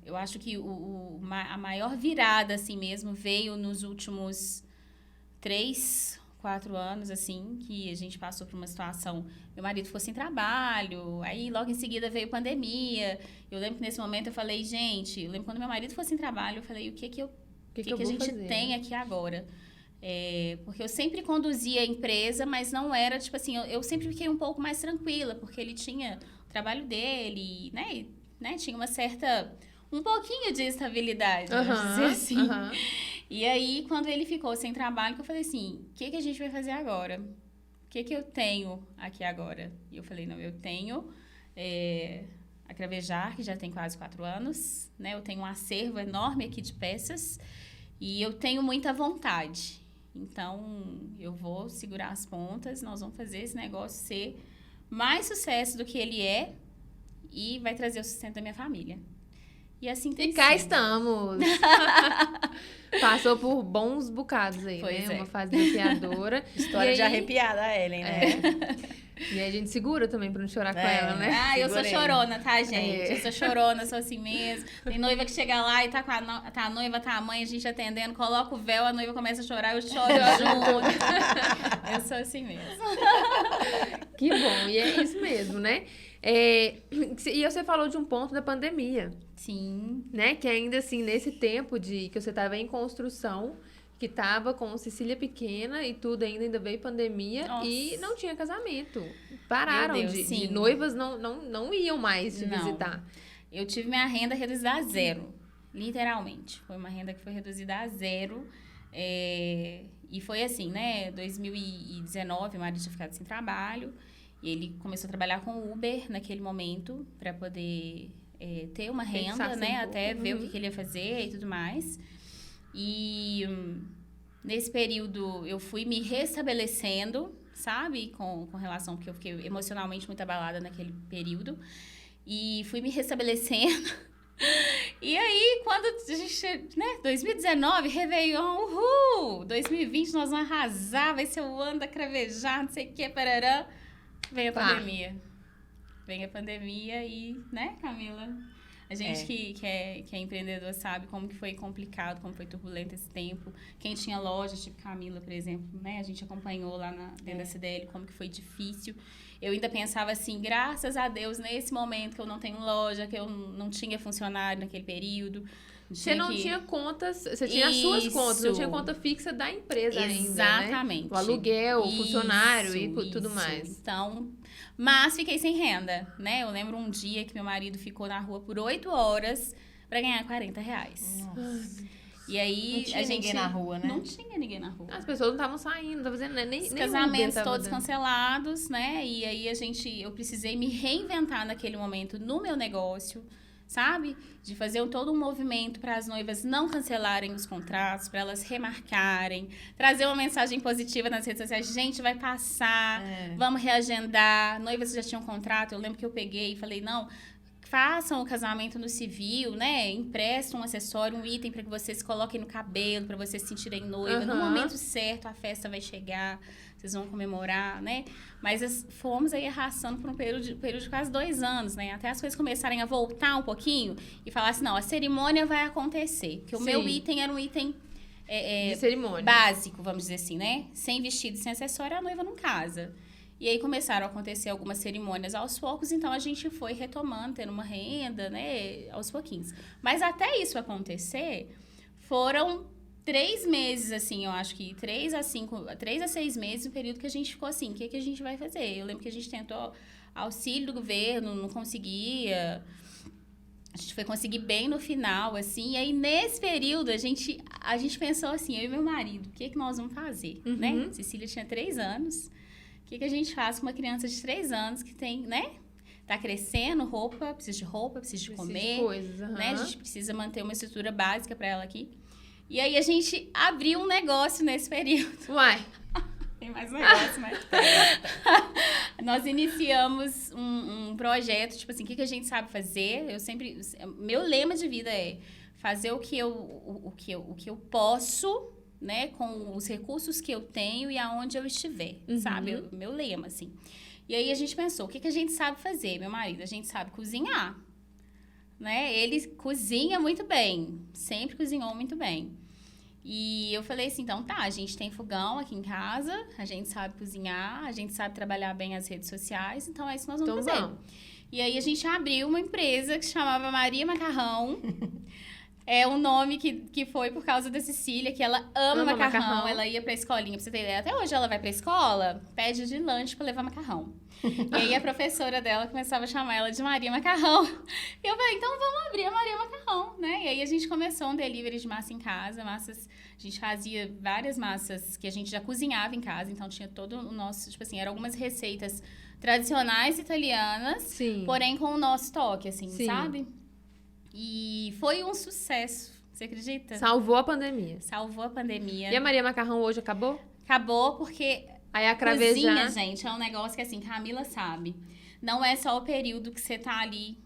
eu acho que a maior virada, assim mesmo, veio nos últimos 3, 4 anos, assim, que a gente passou por uma situação. Meu marido ficou sem trabalho, aí logo em seguida veio pandemia. Eu lembro que nesse momento eu falei, gente, eu lembro quando meu marido ficou sem trabalho, eu falei, o que a gente fazer, tem aqui agora? Porque eu sempre conduzia a empresa, mas não era, eu sempre fiquei um pouco mais tranquila, porque ele tinha o trabalho dele, né? Tinha um pouquinho de estabilidade, vamos dizer assim. E aí, quando ele ficou sem trabalho, eu falei assim, o que a gente vai fazer agora? O que eu tenho aqui agora? E eu falei, não, eu tenho a Cravejar, que já tem quase 4 anos, né? Eu tenho um acervo enorme aqui de peças e eu tenho muita vontade. Então, eu vou segurar as pontas, nós vamos fazer esse negócio ser mais sucesso do que ele é e vai trazer o sustento da minha família. E assim tem sido. E cá estamos. Passou por bons bocados aí, pois né? Uma fase desafiadora. História de arrepiada a Ellen, né? E aí a gente segura também pra não chorar com ela, né? Eu sou chorona, tá, gente? Eu sou chorona, sou assim mesmo. Tem noiva que chega lá e tá a noiva, tá a mãe, a gente atendendo, coloca o véu, a noiva começa a chorar, eu choro junto. Eu sou assim mesmo. Que bom, e é isso mesmo, né? E você falou de um ponto da pandemia. Sim. Né? Que ainda assim, nesse tempo que você estava em construção, que estava com Cecília pequena e tudo, ainda veio pandemia. Nossa. E não tinha casamento. Pararam de noivas, não iam mais te visitar. Eu tive minha renda reduzida a 0, literalmente. Foi uma renda que foi reduzida a 0. E foi assim, né? 2019, o marido tinha ficado sem trabalho. E ele começou a trabalhar com Uber naquele momento, para poder ter uma renda, né? Até ver o que ele ia fazer e tudo mais. E nesse período eu fui me restabelecendo, sabe? Com relação, porque eu fiquei emocionalmente muito abalada naquele período. E fui me restabelecendo. E aí, quando a gente, né? 2019, Réveillon, uhul! 2020 nós vamos arrasar, vai ser o ano da Cravejar, não sei o que, parará. Vem a pandemia. Vem a pandemia e, né, Camila? A gente que é empreendedor sabe como que foi complicado, como foi turbulento esse tempo. Quem tinha loja, tipo Camila, por exemplo, né? A gente acompanhou lá dentro da CDL como que foi difícil. Eu ainda pensava assim, graças a Deus, nesse momento que eu não tenho loja, que eu não tinha funcionário naquele período. Você não tinha contas, você tinha as suas contas, não tinha conta fixa da empresa ainda, exatamente. Né? O aluguel, o funcionário e tudo mais. Então, mas fiquei sem renda, né? Eu lembro um dia que meu marido ficou na rua por 8 horas para ganhar R$40. Nossa. E aí, não tinha ninguém na rua, né? Não tinha ninguém na rua. As pessoas não estavam saindo, não estavam fazendo nem os casamentos todos cancelados, né? E aí eu precisei me reinventar naquele momento no meu negócio, sabe? De fazer todo um movimento para as noivas não cancelarem os contratos, para elas remarcarem, trazer uma mensagem positiva nas redes sociais. Gente, vai passar, vamos reagendar. Noivas já tinham contrato, eu lembro que eu peguei e falei, não, façam o casamento no civil, né? Emprestam um acessório, um item para que vocês coloquem no cabelo, para vocês se sentirem noiva. No momento certo, a festa vai chegar, vocês vão comemorar, né? Mas fomos aí arrastando por um período de quase 2 anos, né? Até as coisas começarem a voltar um pouquinho e falar assim, não, a cerimônia vai acontecer. Porque o meu item era um item de cerimônia básico, vamos dizer assim, né? Sem vestido, sem acessório, a noiva não casa. E aí começaram a acontecer algumas cerimônias aos poucos, então a gente foi retomando, tendo uma renda, né, aos pouquinhos. Mas até isso acontecer, foram 3 meses, assim, eu acho que 3 a 6 meses, o período que a gente ficou assim, o que a gente vai fazer? Eu lembro que a gente tentou auxílio do governo, não conseguia. A gente foi conseguir bem no final, assim, e aí nesse período a gente pensou assim, eu e meu marido, o que nós vamos fazer, né? Cecília tinha 3 anos. O que a gente faz com uma criança de 3 anos que tem, né? tá crescendo, precisa de roupa, precisa de comer, de coisas, né? A gente precisa manter uma estrutura básica para ela aqui. E aí a gente abriu um negócio nesse período. Uai. Tem mais um negócio, né? Nós iniciamos um projeto, tipo assim, o que a gente sabe fazer? Meu lema de vida é fazer o que eu posso, né? Com os recursos que eu tenho e aonde eu estiver, sabe? Meu lema, assim. E aí a gente pensou, o que a gente sabe fazer, meu marido? A gente sabe cozinhar, né? Ele cozinha muito bem, sempre cozinhou muito bem. E eu falei assim, então tá, a gente tem fogão aqui em casa, a gente sabe cozinhar, a gente sabe trabalhar bem as redes sociais, então é isso que nós vamos fazer. Vamos. E aí a gente abriu uma empresa que se chamava Maria Macarrão. É um nome que foi por causa da Cecília, que ela ama macarrão. Ela ia pra escolinha, pra você ter ideia. Até hoje ela vai pra escola, pede de lanche pra levar macarrão. E aí a professora dela começava a chamar ela de Maria Macarrão. E eu falei, então vamos abrir a Maria Macarrão, né? E aí a gente começou um delivery de massa em casa. A gente fazia várias massas que a gente já cozinhava em casa. Então tinha todo o nosso, tipo assim, eram algumas receitas tradicionais italianas, Sim. porém com o nosso toque, assim, Sim. sabe? E foi um sucesso, você acredita? Salvou a pandemia. Salvou a pandemia. E a Maria Macarrão hoje acabou? Acabou porque Aí a cravejar... cozinha, gente, é um negócio que, assim, Camila sabe. Não é só o período que você tá ali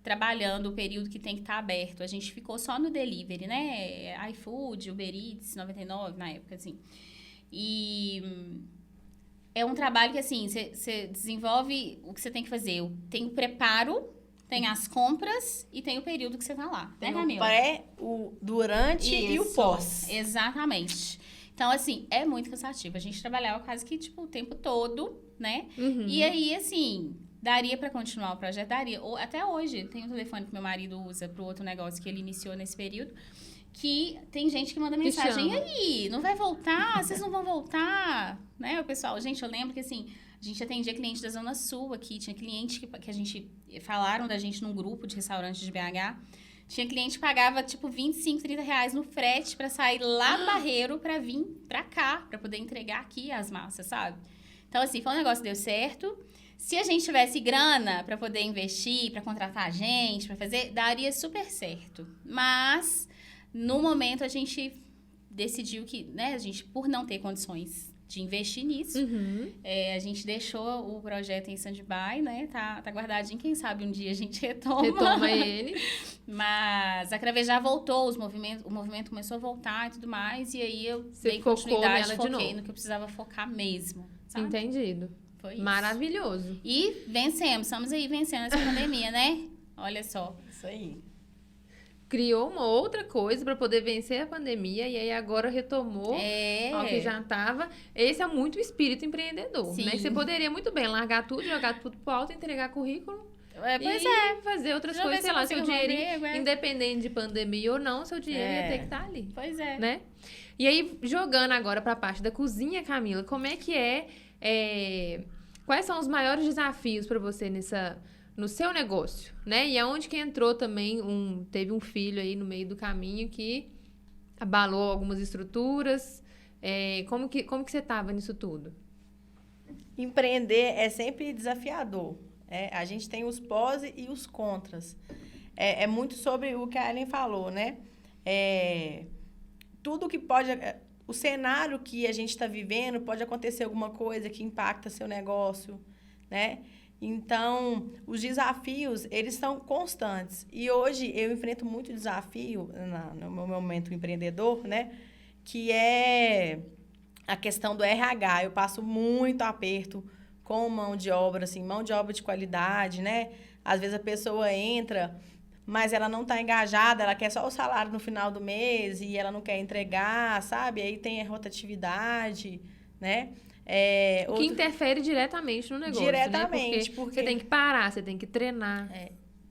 trabalhando, o período que tem que estar aberto. A gente ficou só no delivery, né? iFood, Uber Eats, 99 na época, assim. E é um trabalho que, assim, você desenvolve o que você tem que fazer. Tem o preparo, tem as compras e tem o período que você tá lá. Tem né, o Camila? pré, o durante e o Isso, pós. Exatamente. Então, assim, é muito cansativo. A gente trabalhava quase que, tipo, o tempo todo, né? E aí, assim, daria pra continuar o projeto? Daria. Ou, até hoje, tem um telefone que meu marido usa pro outro negócio que ele iniciou nesse período, que tem gente que manda mensagem, e aí, não vai voltar? Vocês não vão voltar? Né, o pessoal? Gente, eu lembro que, assim, a gente atendia cliente da Zona Sul aqui, tinha cliente que a gente... Falaram da gente num grupo de restaurantes de BH. Tinha cliente que pagava, tipo, 25, 30 reais no frete pra sair lá do Barreiro pra vir pra cá, pra poder entregar aqui as massas, sabe? Então, assim, foi um negócio que deu certo. Se a gente tivesse grana pra poder investir, pra contratar gente, pra fazer, daria super certo. Mas, no momento, a gente decidiu que, né, a gente, por não ter condições de investir nisso, a gente deixou o projeto em stand-by, né? Tá guardadinho, quem sabe um dia a gente retoma ele. Mas a Cravejar voltou, o movimento começou a voltar e tudo mais, e aí eu Você dei focou continuidade, nela de foquei novo. no que eu precisava focar mesmo, sabe? Entendido. Foi isso. Maravilhoso. E vencemos, estamos aí vencendo essa pandemia, né? Olha só. Isso aí. Criou uma outra coisa para poder vencer a pandemia e aí agora retomou ao que já estava. Esse é muito o espírito empreendedor, Sim. né? Você poderia muito bem largar tudo, jogar tudo pro alto, entregar currículo Pois e fazer outras Já coisas, vê sei se lá, consigo seu dinheirinho, emprego, independente de pandemia ou não, seu dinheiro ia ter que estar ali, Pois é. né? E aí, jogando agora para a parte da cozinha, Camila, como é que quais são os maiores desafios para você no seu negócio, né? E aonde que entrou também teve um filho aí no meio do caminho que abalou algumas estruturas. Como que você estava nisso tudo? Empreender é sempre desafiador. A gente tem os pós e os contras. É muito sobre o que a Ellen falou, né? Tudo que pode... O cenário que a gente está vivendo, pode acontecer alguma coisa que impacta seu negócio, né? Então, os desafios, eles são constantes. E hoje eu enfrento muito desafio no meu momento empreendedor, né? Que é a questão do RH. Eu passo muito aperto com mão de obra, assim, mão de obra de qualidade, né? Às vezes a pessoa entra, mas ela não está engajada, ela quer só o salário no final do mês e ela não quer entregar, sabe? Aí tem a rotatividade, né? O que interfere diretamente no negócio, diretamente, né? porque você tem que parar, você tem que treinar.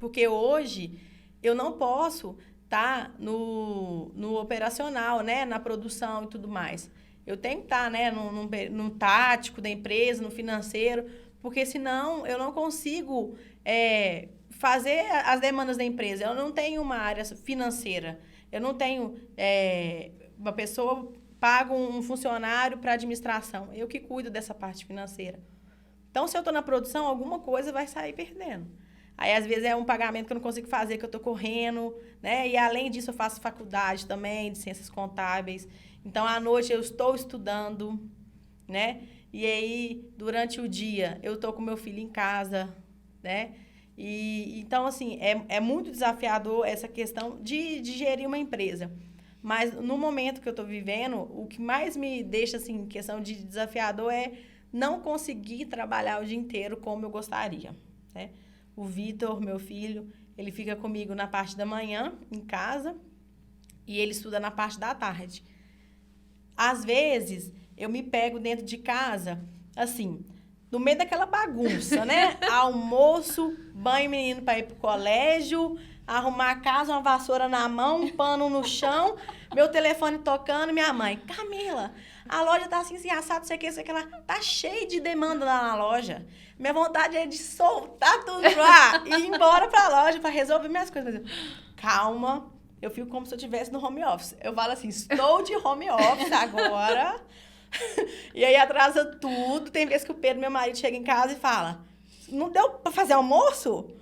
Porque hoje eu não posso estar no operacional, né? Na produção e tudo mais. Eu tenho que estar, né? No tático da empresa, no financeiro, porque senão eu não consigo fazer as demandas da empresa. Eu não tenho uma área financeira. Eu não tenho uma pessoa... Pago um funcionário para administração. Eu que cuido dessa parte financeira. Então, se eu estou na produção, alguma coisa vai sair perdendo. Aí, às vezes, é um pagamento que eu não consigo fazer, que eu estou correndo, né? E, além disso, eu faço faculdade também, de ciências contábeis. Então, à noite, eu estou estudando, né? E aí, durante o dia, eu estou com meu filho em casa, né? E, então, assim, é muito desafiador essa questão de gerir uma empresa. Mas, no momento que eu estou vivendo, o que mais me deixa, assim, questão de desafiador é não conseguir trabalhar o dia inteiro como eu gostaria, né? O Vitor, meu filho, ele fica comigo na parte da manhã, em casa, e ele estuda na parte da tarde. Às vezes, eu me pego dentro de casa, assim, no meio daquela bagunça, né? Almoço, banho menino para ir pro colégio, arrumar a casa, uma vassoura na mão, um pano no chão, meu telefone tocando, minha mãe, Camila, a loja tá assim, assado, sei o que lá, tá cheio de demanda lá na loja. Minha vontade é de soltar tudo lá e ir embora pra loja pra resolver minhas coisas. Mas calma, eu fico como se eu estivesse no home office. Eu falo assim, estou de home office agora. E aí atrasa tudo. Tem vezes que o Pedro, meu marido, chega em casa e fala, não deu pra fazer almoço?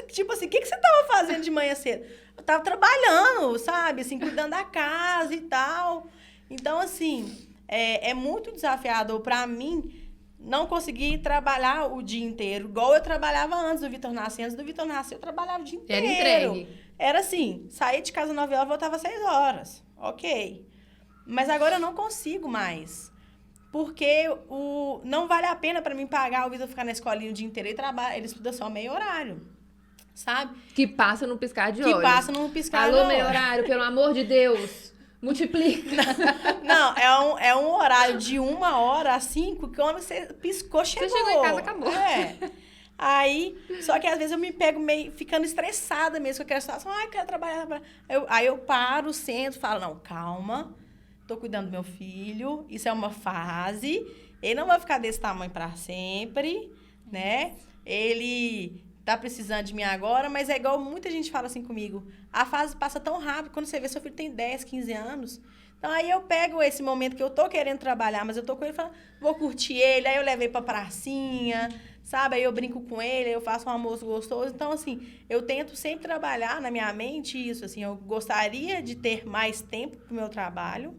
Tipo assim, o que você tava fazendo de manhã cedo? Eu tava trabalhando, sabe? Assim, cuidando da casa e tal. Então, assim, é muito desafiador pra mim não conseguir trabalhar o dia inteiro, igual eu trabalhava antes do Vitor nascer. Antes do Vitor nascer, eu trabalhava o dia inteiro. Era entregue. Era assim, saía de casa 9 horas, voltava 6 horas. Ok. Mas agora eu não consigo mais. Porque não vale a pena para mim pagar o Vitor ficar na escolinha o dia inteiro e trabalhar. Ele estuda só meio horário, sabe? Que passa num piscar de olhos. Que passa num piscar de olhos. Alô, meio horário, pelo amor de Deus. Multiplica. Não, é um horário de 1 hora a 5, que quando você piscou, chegou. Você chegou em casa, acabou. Aí, só que às vezes eu me pego meio ficando estressada mesmo, que eu quero situação, eu quero trabalhar. Aí eu paro, sento, falo, não, calma, tô cuidando do meu filho, isso é uma fase, ele não vai ficar desse tamanho para sempre, né? Ele tá precisando de mim agora, mas é igual muita gente fala assim comigo, a fase passa tão rápido, quando você vê seu filho tem 10, 15 anos. Então, aí eu pego esse momento que eu tô querendo trabalhar, mas eu tô com ele e falo, vou curtir ele, aí eu levei pra pracinha, sabe? Aí eu brinco com ele, aí eu faço um almoço gostoso. Então, assim, eu tento sempre trabalhar na minha mente isso, assim, eu gostaria de ter mais tempo pro meu trabalho,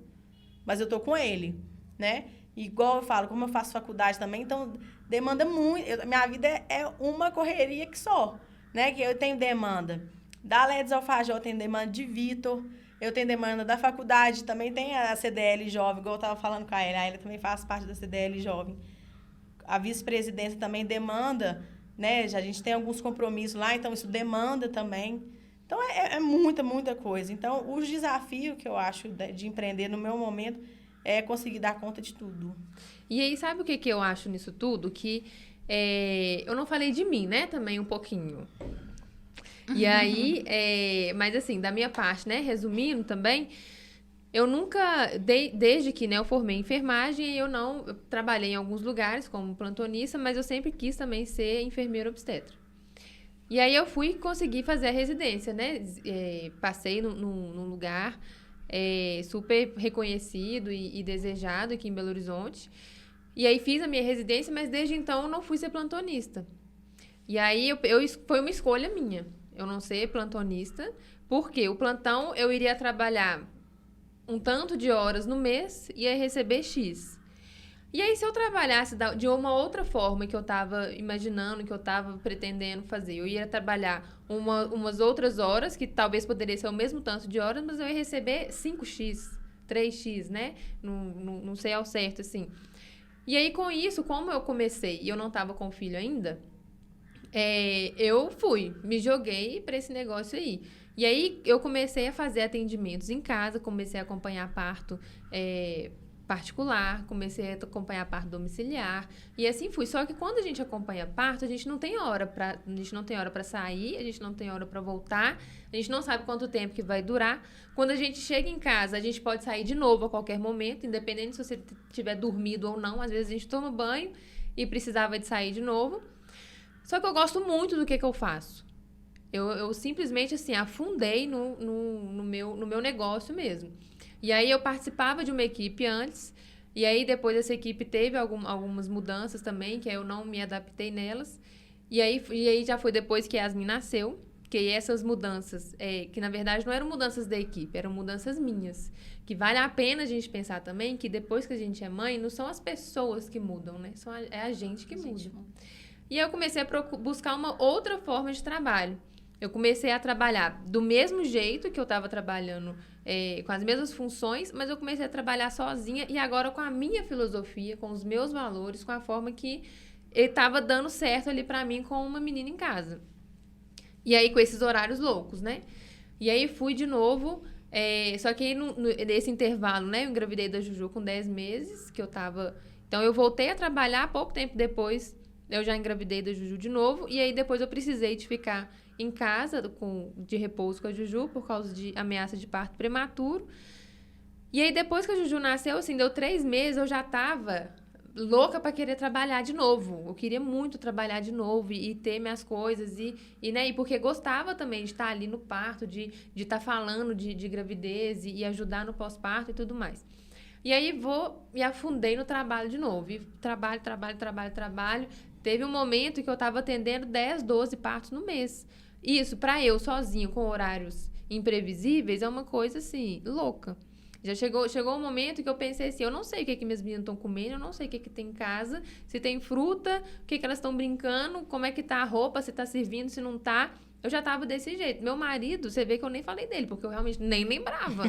mas eu tô com ele, né? Igual eu falo, como eu faço faculdade também, então demanda muito. Minha vida é uma correria que só, né? Que eu tenho demanda da Ledes Alfajor, eu tenho demanda de Vitor, eu tenho demanda da faculdade, também tem a CDL Jovem, igual eu estava falando com a Ela também faz parte da CDL Jovem. A vice-presidência também demanda, né? A gente tem alguns compromissos lá, então isso demanda também. Então, é muita, muita coisa. Então, o desafio que eu acho de empreender no meu momento é conseguir dar conta de tudo. E aí, sabe o que eu acho nisso tudo? Que eu não falei de mim, né? Também um pouquinho. E aí, mas assim, da minha parte, né? Resumindo também, eu nunca, desde que né, eu formei em enfermagem, eu trabalhei em alguns lugares como plantonista, mas eu sempre quis também ser enfermeira obstetra. E aí eu fui conseguir fazer a residência, né? Passei num lugar super reconhecido e desejado aqui em Belo Horizonte. E aí fiz a minha residência, mas desde então eu não fui ser plantonista. E aí foi uma escolha minha, eu não ser plantonista, porque o plantão eu iria trabalhar um tanto de horas no mês e ia receber X. E aí, se eu trabalhasse de uma outra forma que eu estava imaginando, que eu estava pretendendo fazer, eu ia trabalhar umas outras horas, que talvez poderia ser o mesmo tanto de horas, mas eu ia receber 5X, 3X, né? Não sei ao certo, assim. E aí, com isso, como eu comecei e eu não estava com filho ainda, eu me joguei para esse negócio aí. E aí, eu comecei a fazer atendimentos em casa, comecei a acompanhar parto particular, comecei a acompanhar parto domiciliar, e assim fui. Só que quando a gente acompanha parto, a gente não tem hora para sair, a gente não tem hora para voltar, a gente não sabe quanto tempo que vai durar. Quando a gente chega em casa, a gente pode sair de novo a qualquer momento, independente se você tiver dormido ou não. Às vezes a gente toma banho e precisava de sair de novo. Só que eu gosto muito do que eu faço. Eu simplesmente, assim, afundei no meu negócio mesmo. E aí eu participava de uma equipe antes, E aí, depois, essa equipe teve algumas mudanças também, que eu não me adaptei nelas. E aí já foi depois que a Yasmin nasceu, que essas mudanças, que na verdade não eram mudanças da equipe, eram mudanças minhas. Que vale a pena a gente pensar também que depois que a gente é mãe, não são as pessoas que mudam, né? É a gente que muda. E aí eu comecei a buscar uma outra forma de trabalho. Eu comecei a trabalhar do mesmo jeito que eu estava trabalhando, com as mesmas funções, mas eu comecei a trabalhar sozinha e agora com a minha filosofia, com os meus valores, com a forma que estava dando certo ali para mim com uma menina em casa. E aí com esses horários loucos, né? E aí fui de novo, só que aí nesse intervalo, né? Eu engravidei da Juju com 10 meses, que eu tava... Então eu voltei a trabalhar, pouco tempo depois eu já engravidei da Juju de novo, e aí depois eu precisei de ficar em casa de repouso com a Juju por causa de ameaça de parto prematuro. E aí depois que a Juju nasceu, assim, deu 3 meses, eu já tava louca para querer trabalhar de novo. Eu queria muito trabalhar de novo e ter minhas coisas né, e porque gostava também de estar ali no parto, de estar falando de gravidez e ajudar no pós-parto e tudo mais. E aí me afundei no trabalho de novo. E trabalho. Teve um momento que eu estava atendendo 10, 12 partos no mês. Isso, para eu sozinho, com horários imprevisíveis, é uma coisa, assim, louca. Já chegou um momento que eu pensei assim, eu não sei o que minhas meninas estão comendo, eu não sei o que tem em casa, se tem fruta, o que elas estão brincando, como é que tá a roupa, se tá servindo, se não tá. Eu já tava desse jeito. Meu marido, você vê que eu nem falei dele, porque eu realmente nem lembrava.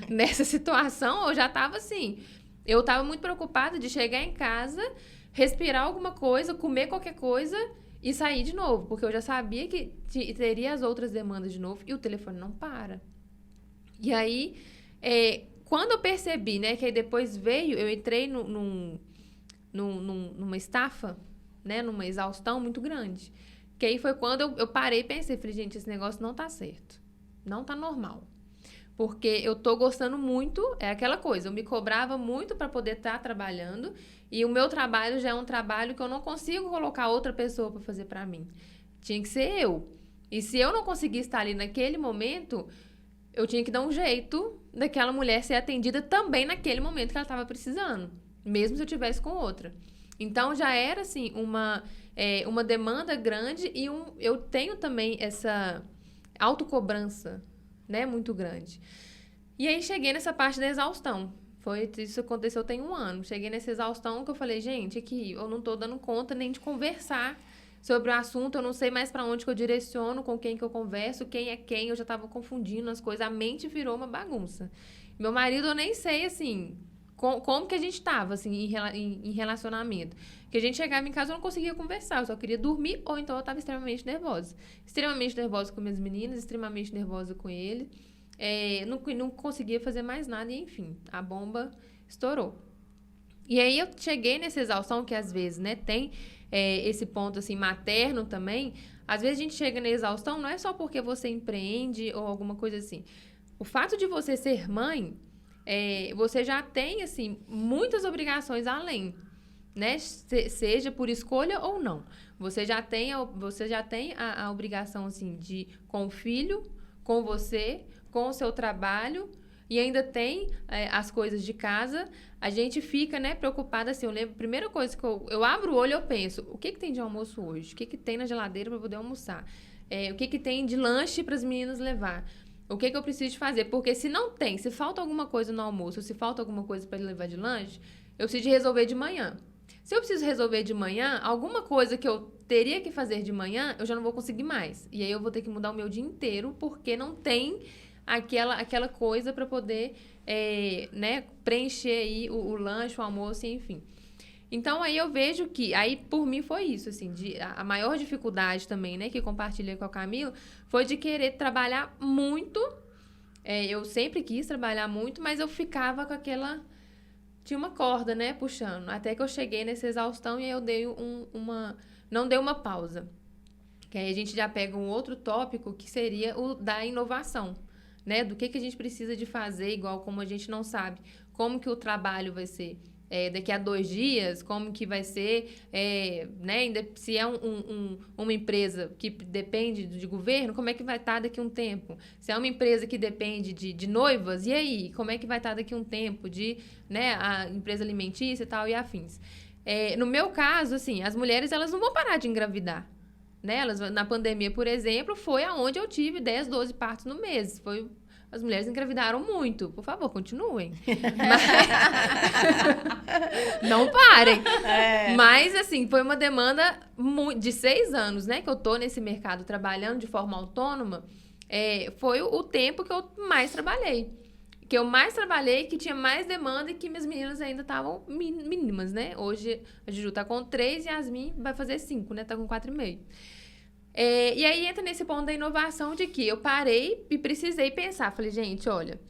Nessa situação, eu já tava assim. Eu tava muito preocupada de chegar em casa, respirar alguma coisa, comer qualquer coisa e sair de novo, porque eu já sabia que teria as outras demandas de novo e o telefone não para. E aí, quando eu percebi, né, que aí depois eu entrei numa estafa, né, numa exaustão muito grande. Que aí foi quando eu parei e pensei, falei, gente, esse negócio não tá certo. Não tá normal. Porque eu tô gostando muito, é aquela coisa, eu me cobrava muito para poder estar trabalhando e o meu trabalho já é um trabalho que eu não consigo colocar outra pessoa para fazer para mim. Tinha que ser eu. E se eu não conseguisse estar ali naquele momento, eu tinha que dar um jeito daquela mulher ser atendida também naquele momento que ela estava precisando, mesmo se eu tivesse com outra. Então, já era, assim, uma demanda grande e eu tenho também essa autocobrança, né, muito grande. E aí, cheguei nessa parte da exaustão. Isso aconteceu tem 1 ano. Cheguei nessa exaustão que eu falei, gente, aqui eu não tô dando conta nem de conversar sobre o assunto, eu não sei mais para onde que eu direciono, com quem que eu converso, quem é quem, eu já tava confundindo as coisas, a mente virou uma bagunça. Meu marido, eu nem sei, assim, como que a gente tava, assim, em relacionamento. Que a gente chegava em casa, eu não conseguia conversar, eu só queria dormir, ou então eu tava extremamente nervosa. Extremamente nervosa com minhas meninas, extremamente nervosa com ele. Não conseguia fazer mais nada, e enfim, a bomba estourou. E aí eu cheguei nessa exaustão, que às vezes, né, tem esse ponto, assim, materno também. Às vezes a gente chega na exaustão, não é só porque você empreende ou alguma coisa assim. O fato de você ser mãe, você já tem, assim, muitas obrigações além, né? Seja por escolha ou não. Você já tem a obrigação, assim, com o filho, com você, com o seu trabalho, e ainda tem as coisas de casa. A gente fica, né, preocupada, assim, eu lembro, a primeira coisa que eu abro o olho, eu penso, o que tem de almoço hoje? O que tem na geladeira para poder almoçar? O que tem de lanche para as meninas levar? O que eu preciso de fazer? Porque se falta alguma coisa no almoço, ou se falta alguma coisa para levar de lanche, eu preciso de resolver de manhã. Se eu preciso resolver de manhã, alguma coisa que eu teria que fazer de manhã, eu já não vou conseguir mais. E aí eu vou ter que mudar o meu dia inteiro, porque não tem aquela coisa para poder né, preencher aí o lanche, o almoço, enfim. Então, aí eu vejo que... Aí, por mim, foi isso, assim. A maior dificuldade também, né, que compartilhei com a Camila, foi de querer trabalhar muito. Eu sempre quis trabalhar muito, mas eu ficava com aquela... Tinha uma corda, né, puxando. Até que eu cheguei nessa exaustão e aí eu dei não dei uma pausa. Que aí a gente já pega um outro tópico, que seria o da inovação, né? Do que a gente precisa de fazer, igual como a gente não sabe como que o trabalho vai ser daqui a 2 dias, como que vai ser, né? Se é uma empresa que depende de governo, como é que vai estar daqui a um tempo? Se é uma empresa que depende de noivas, e aí? Como é que vai estar daqui a um tempo né, a empresa alimentícia e tal, e afins? No meu caso, assim, as mulheres, elas não vão parar de engravidar. Né? Elas, na pandemia, por exemplo, foi aonde eu tive 10, 12 partos no mês. As mulheres engravidaram muito. Por favor, continuem. Não parem. Mas, assim, foi uma demanda de 6 anos, né? Que eu tô nesse mercado trabalhando de forma autônoma. Foi o tempo que eu mais trabalhei. Que eu mais trabalhei, que tinha mais demanda e que minhas meninas ainda estavam mínimas, né? Hoje, a Juju tá com 3 e a Yasmin vai fazer 5, né? Tá com 4,5. E aí entra nesse ponto da inovação de que eu parei e precisei pensar. Falei, gente, olha...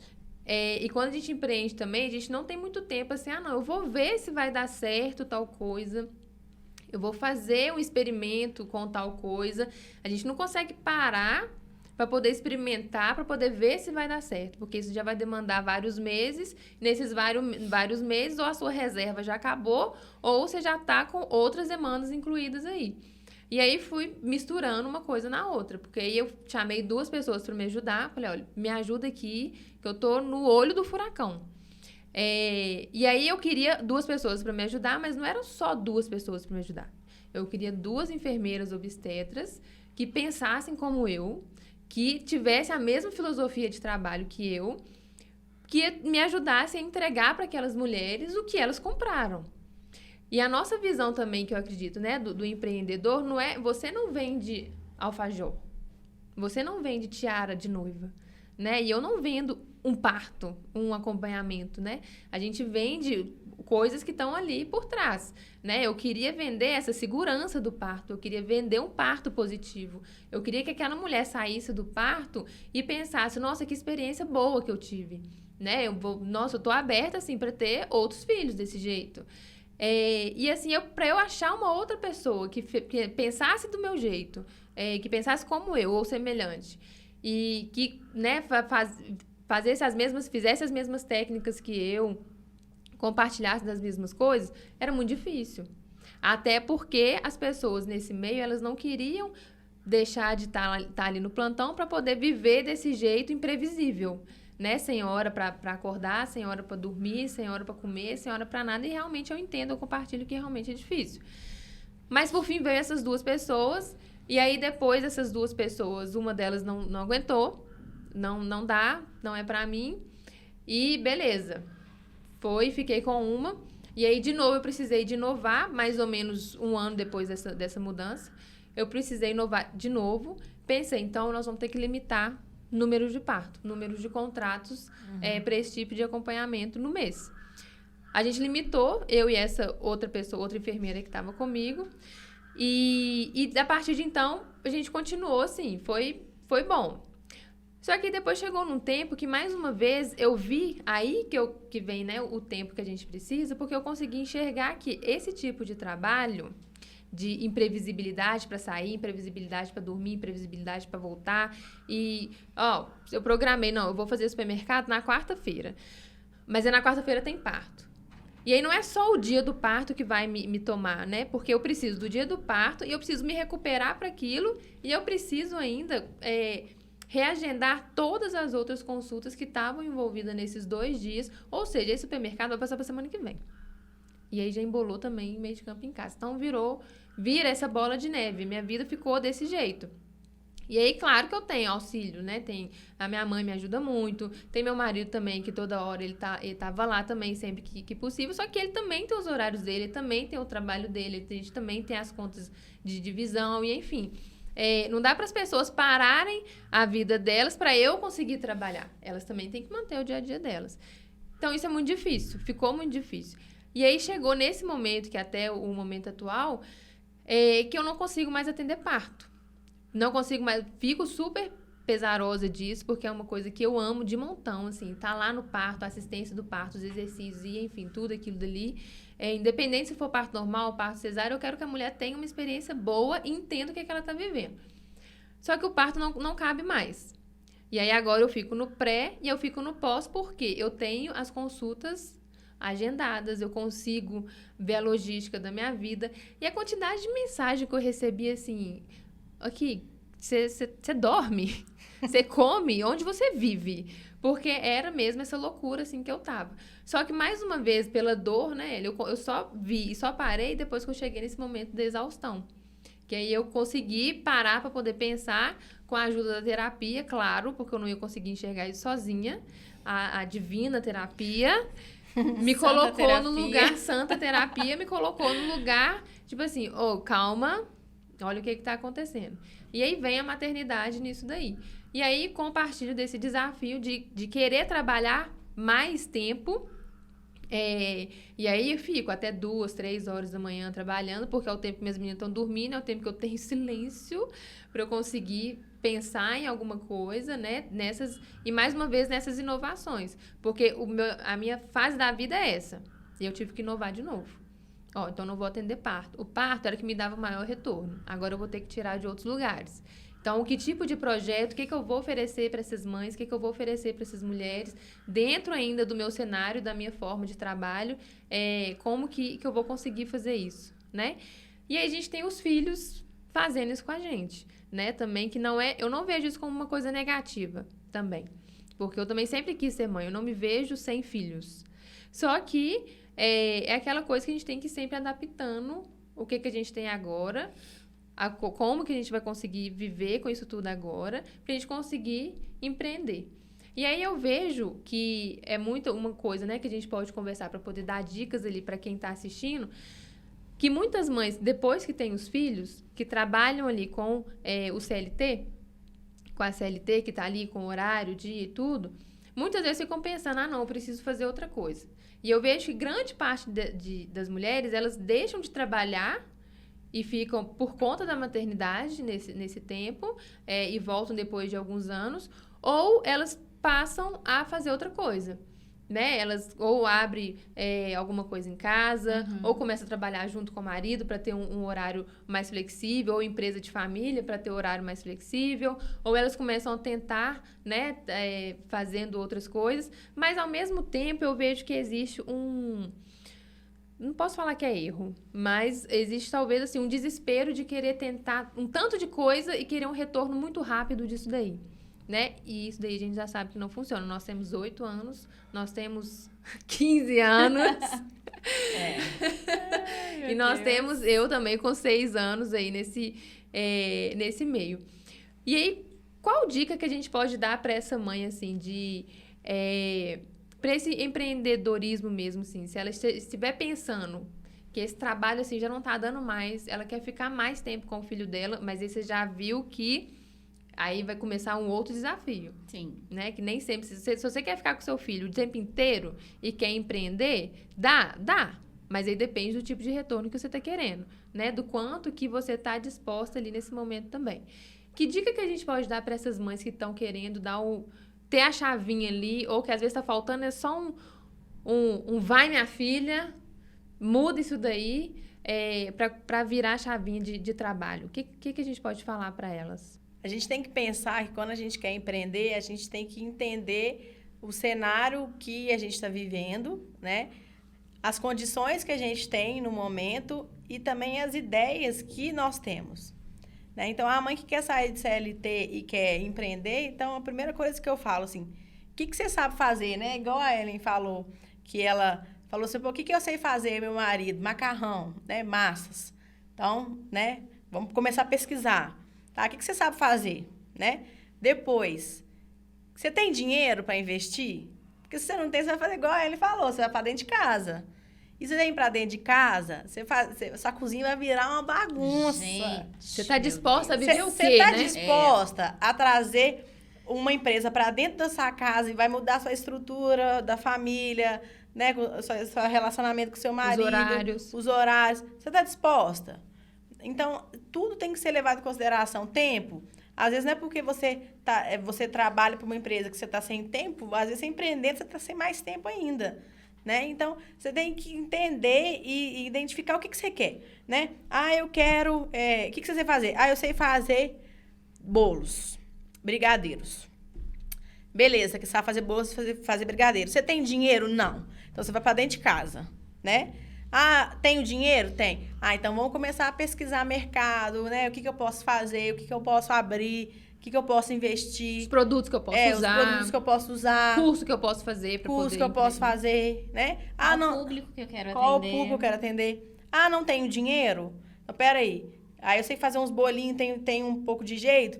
e quando a gente empreende também, a gente não tem muito tempo assim, não, eu vou ver se vai dar certo tal coisa. Eu vou fazer um experimento com tal coisa. A gente não consegue parar para poder experimentar, para poder ver se vai dar certo, porque isso já vai demandar vários meses. Nesses vários meses, ou a sua reserva já acabou, ou você já está com outras demandas incluídas aí. E aí fui misturando uma coisa na outra, porque aí eu chamei 2 pessoas para me ajudar. Falei, olha, me ajuda aqui, que eu tô no olho do furacão. E aí eu queria 2 pessoas para me ajudar, mas não eram só 2 pessoas para me ajudar. Eu queria 2 enfermeiras obstetras que pensassem como eu, que tivesse a mesma filosofia de trabalho que eu, que me ajudasse a entregar para aquelas mulheres o que elas compraram. E a nossa visão também, que eu acredito, né, do empreendedor, não é... Você não vende alfajor. Você não vende tiara de noiva, né? E eu não vendo um parto, um acompanhamento, né? A gente vende coisas que estão ali por trás, né? Eu queria vender essa segurança do parto, eu queria vender um parto positivo. Eu queria que aquela mulher saísse do parto e pensasse, nossa, que experiência boa que eu tive, né? Eu tô aberta, assim, para ter outros filhos desse jeito. E assim, para eu achar uma outra pessoa que pensasse do meu jeito, que pensasse como eu, ou semelhante, e que, né, fizesse as mesmas técnicas que eu, compartilhasse das mesmas coisas, era muito difícil. Até porque as pessoas nesse meio, elas não queriam deixar de estar ali no plantão para poder viver desse jeito imprevisível, né? Sem hora para acordar, sem hora para dormir, sem hora para comer, sem hora para nada. E realmente eu entendo, eu compartilho que realmente é difícil. Mas por fim veio essas 2 pessoas. E aí depois essas 2 pessoas, uma delas não aguentou. Não dá, não é para mim. E beleza. Fiquei com uma. E aí de novo eu precisei de inovar, mais ou menos 1 ano depois dessa mudança. Eu precisei inovar de novo. Pensei, então nós vamos ter que limitar números de parto, números de contratos para esse tipo de acompanhamento no mês. A gente limitou, eu e essa outra pessoa, outra enfermeira que estava comigo, e a partir de então, a gente continuou assim, foi bom. Só que depois chegou num tempo que, mais uma vez, eu vi aí que vem, né, o tempo que a gente precisa, porque eu consegui enxergar que esse tipo de trabalho, de imprevisibilidade para sair, imprevisibilidade para dormir, imprevisibilidade para voltar. E, eu programei, eu vou fazer supermercado na quarta-feira. Mas na quarta-feira tem parto. E aí não é só o dia do parto que vai me tomar, né? Porque eu preciso do dia do parto e eu preciso me recuperar para aquilo e eu preciso ainda reagendar todas as outras consultas que estavam envolvidas nesses 2 dias. Ou seja, esse supermercado vai passar para a semana que vem. E aí já embolou também meio de campo em casa. Então vira essa bola de neve. Minha vida ficou desse jeito. E aí, claro que eu tenho auxílio, né? A minha mãe me ajuda muito. Tem meu marido também, que toda hora ele tava lá também, sempre que possível. Só que ele também tem os horários dele, ele também tem o trabalho dele, a gente também tem as contas de divisão, e enfim. Não dá para as pessoas pararem a vida delas para eu conseguir trabalhar. Elas também têm que manter o dia a dia delas. Então, isso é muito difícil. Ficou muito difícil. E aí chegou nesse momento, que até o momento atual, que eu não consigo mais atender parto. Não consigo mais, fico super pesarosa disso, porque é uma coisa que eu amo de montão, assim, tá lá no parto, a assistência do parto, os exercícios e, enfim, tudo aquilo dali. Independente se for parto normal ou parto cesárea, eu quero que a mulher tenha uma experiência boa e entenda o que ela tá vivendo. Só que o parto não cabe mais. E aí agora eu fico no pré e eu fico no pós, porque eu tenho as consultas agendadas, eu consigo ver a logística da minha vida. E a quantidade de mensagem que eu recebi, assim, aqui, você dorme, você come, onde você vive? Porque era mesmo essa loucura, assim, que eu tava. Só que, mais uma vez, pela dor, né, eu só vi e só parei depois que eu cheguei nesse momento de exaustão. Que aí eu consegui parar para poder pensar com a ajuda da terapia, claro, porque eu não ia conseguir enxergar isso sozinha. A divina terapia me colocou terapia. no lugar, santa terapia, me colocou no lugar, tipo assim, calma, olha o que tá acontecendo. E aí vem a maternidade nisso daí. E aí compartilho desse desafio de querer trabalhar mais tempo. E aí eu fico até 2, 3 horas da manhã trabalhando, porque é o tempo que minhas meninas estão dormindo, é o tempo que eu tenho silêncio para eu conseguir pensar em alguma coisa, né? E mais uma vez nessas inovações. Porque a minha fase da vida é essa. E eu tive que inovar de novo. Então não vou atender parto. O parto era que me dava maior retorno. Agora eu vou ter que tirar de outros lugares. Então, que tipo de projeto, o que eu vou oferecer para essas mães, o que eu vou oferecer para essas mulheres, dentro ainda do meu cenário, da minha forma de trabalho, como que eu vou conseguir fazer isso, né? E aí a gente tem os filhos fazendo isso com a gente, né? Também que eu não vejo isso como uma coisa negativa também, porque eu também sempre quis ser mãe, eu não me vejo sem filhos. Só que é aquela coisa que a gente tem que ir sempre adaptando o que a gente tem agora, como que a gente vai conseguir viver com isso tudo agora, pra gente conseguir empreender. E aí eu vejo que é muito uma coisa, né, que a gente pode conversar para poder dar dicas ali para quem tá assistindo, que muitas mães, depois que têm os filhos, que trabalham ali com o CLT, com a CLT, que tá ali com horário, dia e tudo, muitas vezes ficam pensando, não, eu preciso fazer outra coisa. E eu vejo que grande parte das mulheres, elas deixam de trabalhar e ficam por conta da maternidade nesse tempo, e voltam depois de alguns anos, ou elas passam a fazer outra coisa, né? Elas ou abrem alguma coisa em casa, ou começam a trabalhar junto com o marido para ter um horário mais flexível, ou empresa de família para ter horário mais flexível, ou elas começam a tentar, né, fazendo outras coisas, mas ao mesmo tempo eu vejo que existe não posso falar que é erro, mas existe talvez assim um desespero de querer tentar um tanto de coisa e querer um retorno muito rápido disso daí, né? E isso daí a gente já sabe que não funciona. Nós temos 8 anos, nós temos 15 anos. E nós temos, eu também com 6 anos aí nesse meio. E aí, qual dica que a gente pode dar para essa mãe, assim, para esse empreendedorismo mesmo, assim, se ela estiver pensando que esse trabalho, assim, já não tá dando mais, ela quer ficar mais tempo com o filho dela, mas aí você já viu que aí vai começar um outro desafio. Sim. Né? Que nem sempre, se você quer ficar com seu filho o tempo inteiro e quer empreender, dá. Mas aí depende do tipo de retorno que você tá querendo, né? Do quanto que você tá disposta ali nesse momento também. Que dica que a gente pode dar para essas mães que estão querendo ter a chavinha ali, ou que às vezes tá faltando só um vai, minha filha, muda isso daí, para virar a chavinha de trabalho. O que a gente pode falar para elas? A gente tem que pensar que quando a gente quer empreender, a gente tem que entender o cenário que a gente está vivendo, né? As condições que a gente tem no momento e também as ideias que nós temos. Então, a mãe que quer sair de CLT e quer empreender, então, a primeira coisa que eu falo, assim, o que você sabe fazer, né? Igual a Ellen falou, que ela falou assim, o que eu sei fazer, meu marido? Macarrão, né? Massas. Então, né? Vamos começar a pesquisar. Tá? O que você sabe fazer, né? Depois, você tem dinheiro para investir? Porque se você não tem, você vai fazer igual a Ellen falou, você vai para dentro de casa. E você vem pra dentro de casa, sua cozinha vai virar uma bagunça. Gente, você tá disposta a viver o quê, né? Você tá né? disposta a trazer uma empresa pra dentro da sua casa e vai mudar sua estrutura da família, né? Seu relacionamento com seu marido. Os horários. Você tá disposta? Então, tudo tem que ser levado em consideração. Tempo. Às vezes não é porque você trabalha para uma empresa que você tá sem tempo, às vezes você empreendendo, você tá sem mais tempo ainda. Né? Então, você tem que entender e identificar o que você quer, né? Eu quero... o que você sabe fazer? Eu sei fazer bolos, brigadeiros. Beleza, que você sabe fazer bolos, fazer brigadeiro. Você tem dinheiro? Não. Então, Então, você vai para dentro de casa, né? Ah, tenho dinheiro? Tem. Ah, então vamos começar a pesquisar mercado, né? O que eu posso fazer, o que eu posso abrir, o que eu posso investir. Os produtos que eu posso usar. Os produtos que eu posso usar. Curso que eu posso fazer para poder... Curso que eu posso fazer, né? Qual público que eu quero atender. Qual o público que eu quero atender. Ah, não tenho dinheiro? Então, peraí. Aí eu sei fazer uns bolinhos, tem um pouco de jeito.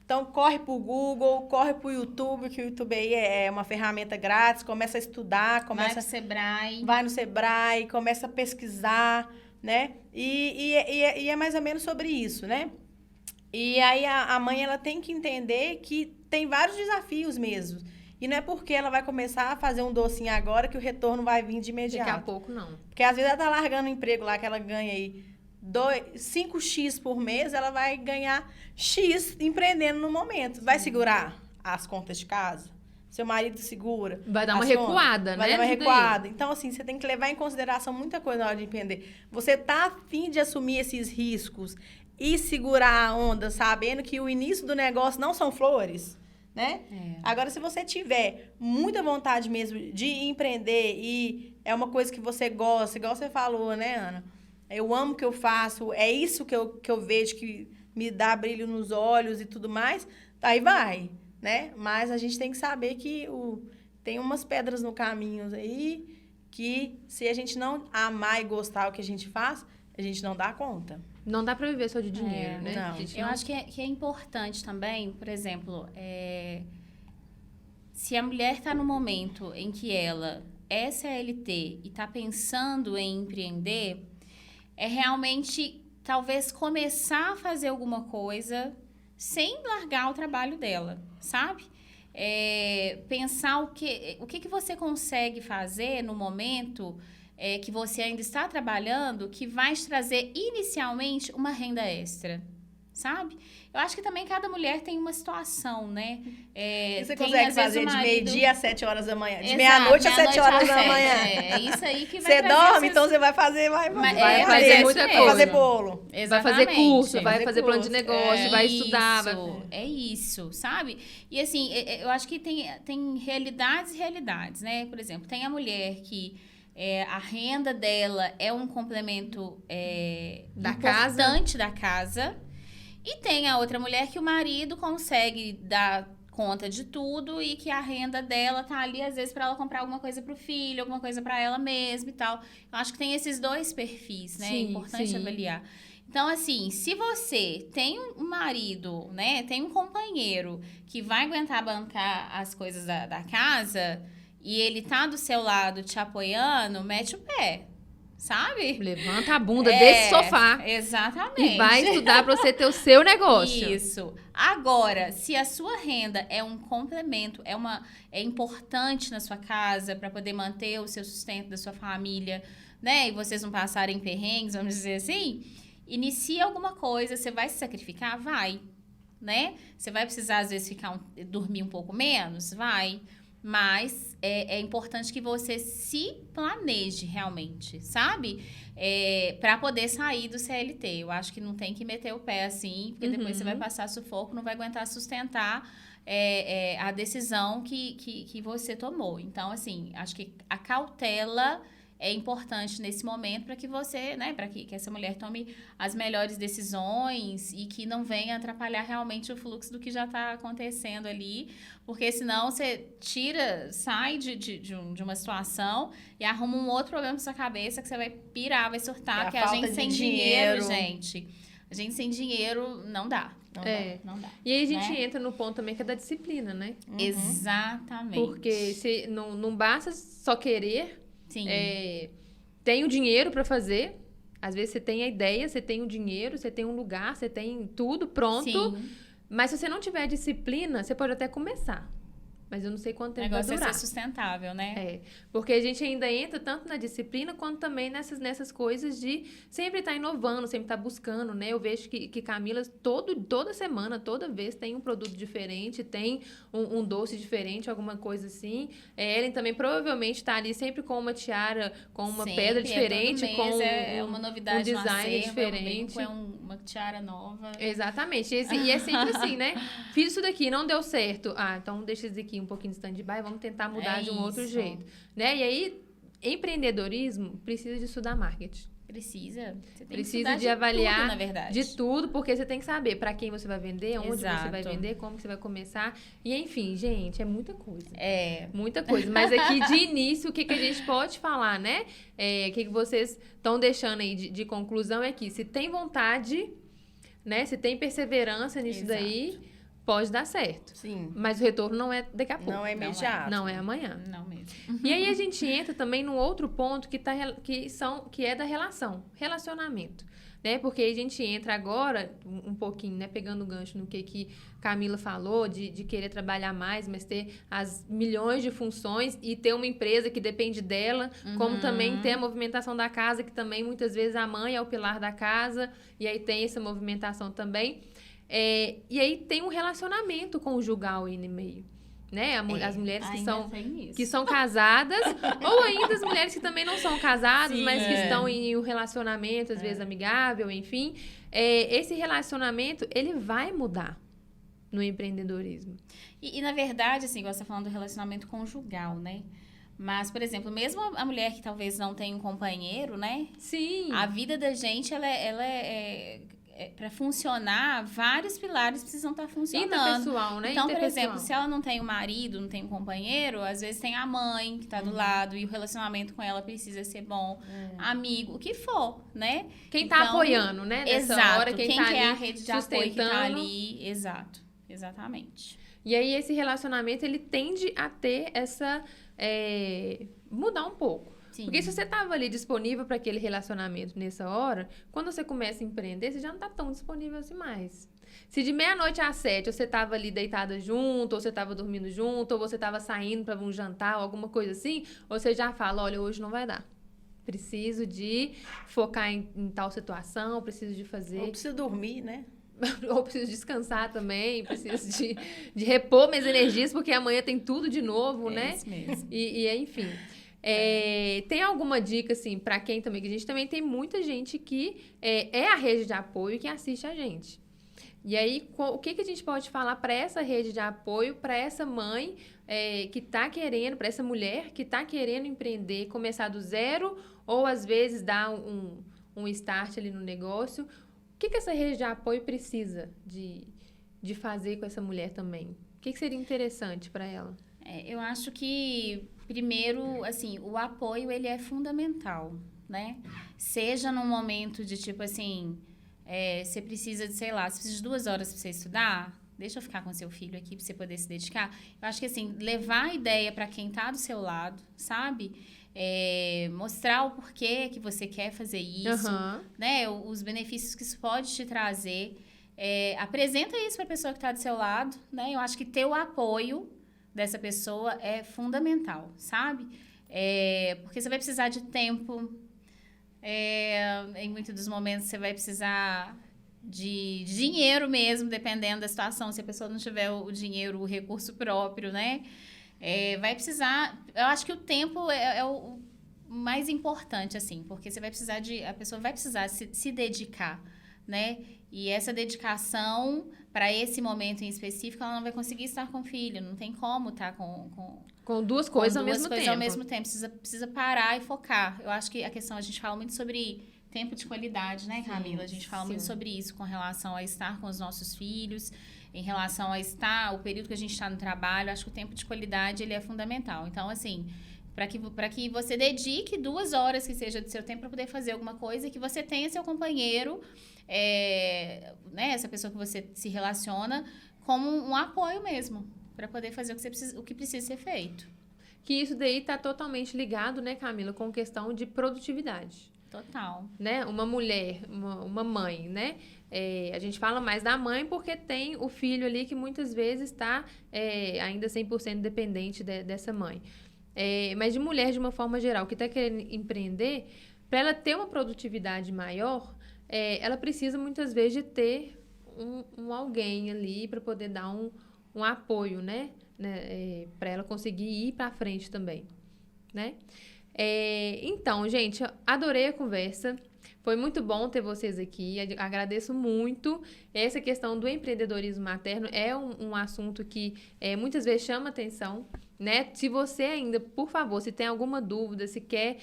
Então, corre pro Google, corre pro YouTube, que o YouTube aí é uma ferramenta grátis, começa a estudar, Vai no Sebrae. Vai no Sebrae, começa a pesquisar, né? E é mais ou menos sobre isso, né? E aí a mãe, ela tem que entender que tem vários desafios mesmo. E não é porque ela vai começar a fazer um docinho agora que o retorno vai vir de imediato. Daqui a pouco, não. Porque às vezes ela tá largando o emprego lá, que ela ganha aí 5x por mês, ela vai ganhar X empreendendo no momento. Vai segurar as contas de casa? Seu marido segura? Vai dar uma recuada, né? Vai dar uma recuada. Então, assim, você tem que levar em consideração muita coisa na hora de empreender. Você tá a fim de assumir esses riscos e segurar a onda, sabendo que o início do negócio não são flores, né? Agora, se você tiver muita vontade mesmo de empreender e é uma coisa que você gosta, igual você falou, né, Ana? Eu amo o que eu faço, é isso que eu vejo que me dá brilho nos olhos e tudo mais, aí vai, né? Mas a gente tem que saber que tem umas pedras no caminho aí que se a gente não amar e gostar do que a gente faz, a gente não dá conta. Não dá para viver só de dinheiro, né? Não. Eu acho que é importante também, por exemplo, se a mulher está no momento em que ela é CLT e está pensando em empreender, é realmente, talvez, começar a fazer alguma coisa sem largar o trabalho dela, sabe? Pensar o que você consegue fazer no momento que você ainda está trabalhando que vai te trazer, inicialmente, uma renda extra, sabe? Eu acho que também cada mulher tem uma situação, né? Você tem, consegue às vezes, fazer o de marido... meio-dia às 7 horas da manhã. De Exato, meia-noite às 7 horas da manhã. É isso aí que vai Você trazer dorme, essas... então você vai fazer, vai fazer muita coisa. Vai fazer bolo. Vai fazer curso, vai fazer plano de curso. negócio, vai estudar. É isso, sabe? E assim, eu acho que tem realidades e realidades, né? Por exemplo, tem a mulher que a renda dela é um complemento importante da casa. E tem a outra mulher que o marido consegue dar conta de tudo e que a renda dela tá ali, às vezes, para ela comprar alguma coisa pro filho, alguma coisa para ela mesma e tal. Eu acho que tem esses dois perfis, né? Sim, é importante avaliar. Então, assim, se você tem um marido, né? Tem um companheiro que vai aguentar bancar as coisas da casa e ele tá do seu lado te apoiando, mete o pé. Sabe? Levanta a bunda desse sofá. Exatamente. E vai estudar para você ter o seu negócio. Isso. Agora, se a sua renda é um complemento, é importante na sua casa para poder manter o seu sustento da sua família, né? E vocês não passarem perrengues, vamos dizer assim, inicia alguma coisa, você vai se sacrificar? Vai. Né? Você vai precisar, às vezes, dormir um pouco menos? Vai. Mas é importante que você se planeje realmente, sabe? Para poder sair do CLT. Eu acho que não tem que meter o pé assim, porque depois você vai passar sufoco, não vai aguentar sustentar a decisão que você tomou. Então, assim, acho que a cautela é importante nesse momento para que você, né, para que essa mulher tome as melhores decisões e que não venha atrapalhar realmente o fluxo do que já está acontecendo ali, porque senão você sai de uma situação e arruma um outro problema na sua cabeça que você vai pirar, vai surtar, que a gente sem dinheiro, gente. A gente sem dinheiro não dá. Não dá. E aí a gente entra no ponto também que é da disciplina, né? Exatamente. Porque se não basta só querer. Sim. Tem o dinheiro para fazer. Às vezes você tem a ideia, você tem o dinheiro, você tem um lugar, você tem tudo pronto. Sim. Mas se você não tiver disciplina, você pode até começar. Mas eu não sei quanto tempo vai durar. O negócio é ser sustentável, né? Porque a gente ainda entra tanto na disciplina quanto também nessas coisas de sempre estar inovando, sempre estar buscando, né? Eu vejo que Camila toda semana, toda vez tem um produto diferente, tem um doce diferente, alguma coisa assim. Ellen também provavelmente está ali sempre com uma tiara, com uma pedra diferente, com uma novidade, um design diferente. Uma tiara nova. Exatamente. E é sempre assim, né? Fiz isso daqui, não deu certo. Então deixa isso aqui um pouquinho de stand-by, vamos tentar mudar de um outro jeito, né? E aí empreendedorismo precisa de estudar marketing. Precisa. Você tem Precisa que de avaliar tudo, na verdade. de tudo, porque você tem que saber para quem você vai vender, onde Exato. você vai vender, como você vai começar. E, enfim, gente, é muita coisa. É. Muita coisa. Mas aqui, de início, o que a gente pode falar, né? O que vocês estão deixando aí de conclusão é que se tem vontade, né? Se tem perseverança nisso Exato. daí, pode dar certo. Sim. Mas o retorno não é daqui a pouco. Não é imediato. Não é amanhã. Não mesmo. E aí a gente entra também num outro ponto que é da relacionamento, né? Porque a gente entra agora um pouquinho, né? Pegando o gancho no que Camila falou, de querer trabalhar mais, mas ter as milhões de funções e ter uma empresa que depende dela, como também ter a movimentação da casa, que também muitas vezes a mãe é o pilar da casa, e aí tem essa movimentação também. E aí tem um relacionamento conjugal aí no meio, né? As mulheres que são casadas, ou ainda as mulheres que também não são casadas, Sim, mas que estão em um relacionamento, às vezes amigável, enfim. Esse relacionamento, ele vai mudar no empreendedorismo. E na verdade, assim, você está falando do relacionamento conjugal, né? Mas, por exemplo, mesmo a mulher que talvez não tenha um companheiro, né? Sim. A vida da gente, para funcionar, vários pilares precisam estar funcionando. Interpessoal, né? Então, por exemplo, se ela não tem um marido, não tem um companheiro, às vezes tem a mãe que está do lado e o relacionamento com ela precisa ser bom, amigo, o que for, né? Quem está apoiando, né? Nessa Exato. hora, quem tá que é ali a rede de apoio que está sustentando. ali. Exato. Exatamente. E aí, esse relacionamento, ele tende a ter essa... mudar um pouco. Sim. Porque se você estava ali disponível para aquele relacionamento nessa hora, quando você começa a empreender, você já não está tão disponível assim mais. Se de 12h às 7h você estava ali deitada junto, ou você estava dormindo junto, ou você estava saindo para um jantar, ou alguma coisa assim, você já fala, olha, hoje não vai dar. Preciso de focar em tal situação, preciso de fazer... Ou precisa dormir, né? Ou preciso descansar também, preciso de repor minhas energias, porque amanhã tem tudo de novo, né? Isso mesmo. Enfim... tem alguma dica, assim, para quem também... Que a gente também tem muita gente que é a rede de apoio que assiste a gente. E aí, o que a gente pode falar para essa rede de apoio, para essa mãe que está querendo, para essa mulher que está querendo empreender, começar do zero, ou às vezes dar um start ali no negócio? O que essa rede de apoio precisa de fazer com essa mulher também? O que seria interessante para ela? Eu acho que, primeiro, assim, o apoio, ele é fundamental, né? Seja num momento de, tipo assim, você precisa de, sei lá, você precisa de 2 horas para você estudar, deixa eu ficar com seu filho aqui para você poder se dedicar. Eu acho que, assim, levar a ideia para quem tá do seu lado, sabe? Mostrar o porquê que você quer fazer isso, né? Os benefícios que isso pode te trazer. Apresenta isso para a pessoa que tá do seu lado, né? Eu acho que ter o apoio dessa pessoa é fundamental, sabe? Porque você vai precisar de tempo, em muitos dos momentos você vai precisar de dinheiro mesmo, dependendo da situação, se a pessoa não tiver o dinheiro, o recurso próprio, né? Vai precisar... Eu acho que o tempo é o mais importante, assim, porque você vai precisar a pessoa vai precisar se dedicar, né? E essa dedicação, para esse momento em específico, ela não vai conseguir estar com o filho. Não tem como estar com duas coisas ao mesmo tempo. ao mesmo tempo. Precisa parar e focar. Eu acho que a questão, a gente fala muito sobre tempo de qualidade, né, Camila? A gente fala muito sobre isso com relação a estar com os nossos filhos, em relação a o período que a gente está no trabalho. Acho que o tempo de qualidade, ele é fundamental. Então, assim... Para que você dedique 2 horas que seja do seu tempo para poder fazer alguma coisa, que você tenha seu companheiro, né, essa pessoa que você se relaciona, como um apoio mesmo, para poder fazer o que precisa ser feito. Que isso daí está totalmente ligado, né, Camila, com questão de produtividade. Total. Né? Uma mulher, uma mãe, né? A gente fala mais da mãe porque tem o filho ali que muitas vezes está ainda 100% dependente dessa mãe. Mas de mulher, de uma forma geral, que está querendo empreender, para ela ter uma produtividade maior, ela precisa muitas vezes de ter um alguém ali para poder dar um apoio, né? Para ela conseguir ir para frente também, né? Então, gente, adorei a conversa. Foi muito bom ter vocês aqui. Agradeço muito. Essa questão do empreendedorismo materno é um assunto que muitas vezes chama atenção, né? Se você ainda, por favor, se tem alguma dúvida, se quer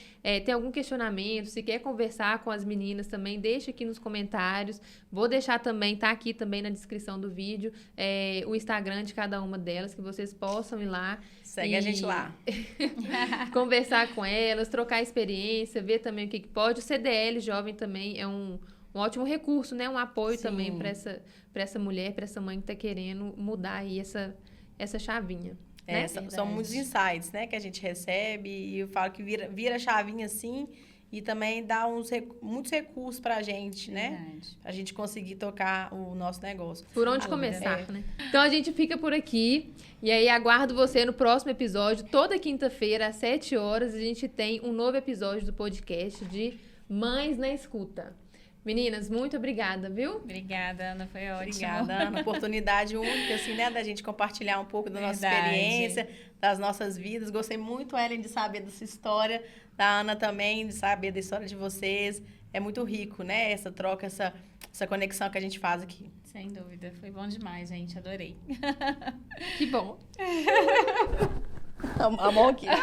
tem algum questionamento, se quer conversar com as meninas também, deixa aqui nos comentários. Vou deixar também, tá aqui também na descrição do vídeo, o Instagram de cada uma delas, que vocês possam ir lá. Segue a gente lá. Conversar com elas, trocar experiência, ver também o que pode. O CDL Jovem também é um ótimo recurso, né? Um apoio também para essa mulher, para essa mãe que está querendo mudar aí essa chavinha. Né? São muitos insights, né, que a gente recebe, e eu falo que vira chavinha assim, e também dá muitos recursos pra gente, né? Verdade. Pra gente conseguir tocar o nosso negócio. Por onde começar, né? Então a gente fica por aqui, e aí aguardo você no próximo episódio. Toda quinta-feira, às 7 horas, a gente tem um novo episódio do podcast de Mães na Escuta. Meninas, muito obrigada, viu? Obrigada, Ana, foi ótimo. Obrigada, Ana. Oportunidade única, assim, né, da gente compartilhar um pouco da nossa Verdade. experiência, das nossas vidas. Gostei muito, Ellen, de saber dessa história, da Ana também, de saber da história de vocês. É muito rico, né, essa troca, essa conexão que a gente faz aqui. Sem dúvida, foi bom demais, gente, adorei. Que bom. A mão aqui. Ai,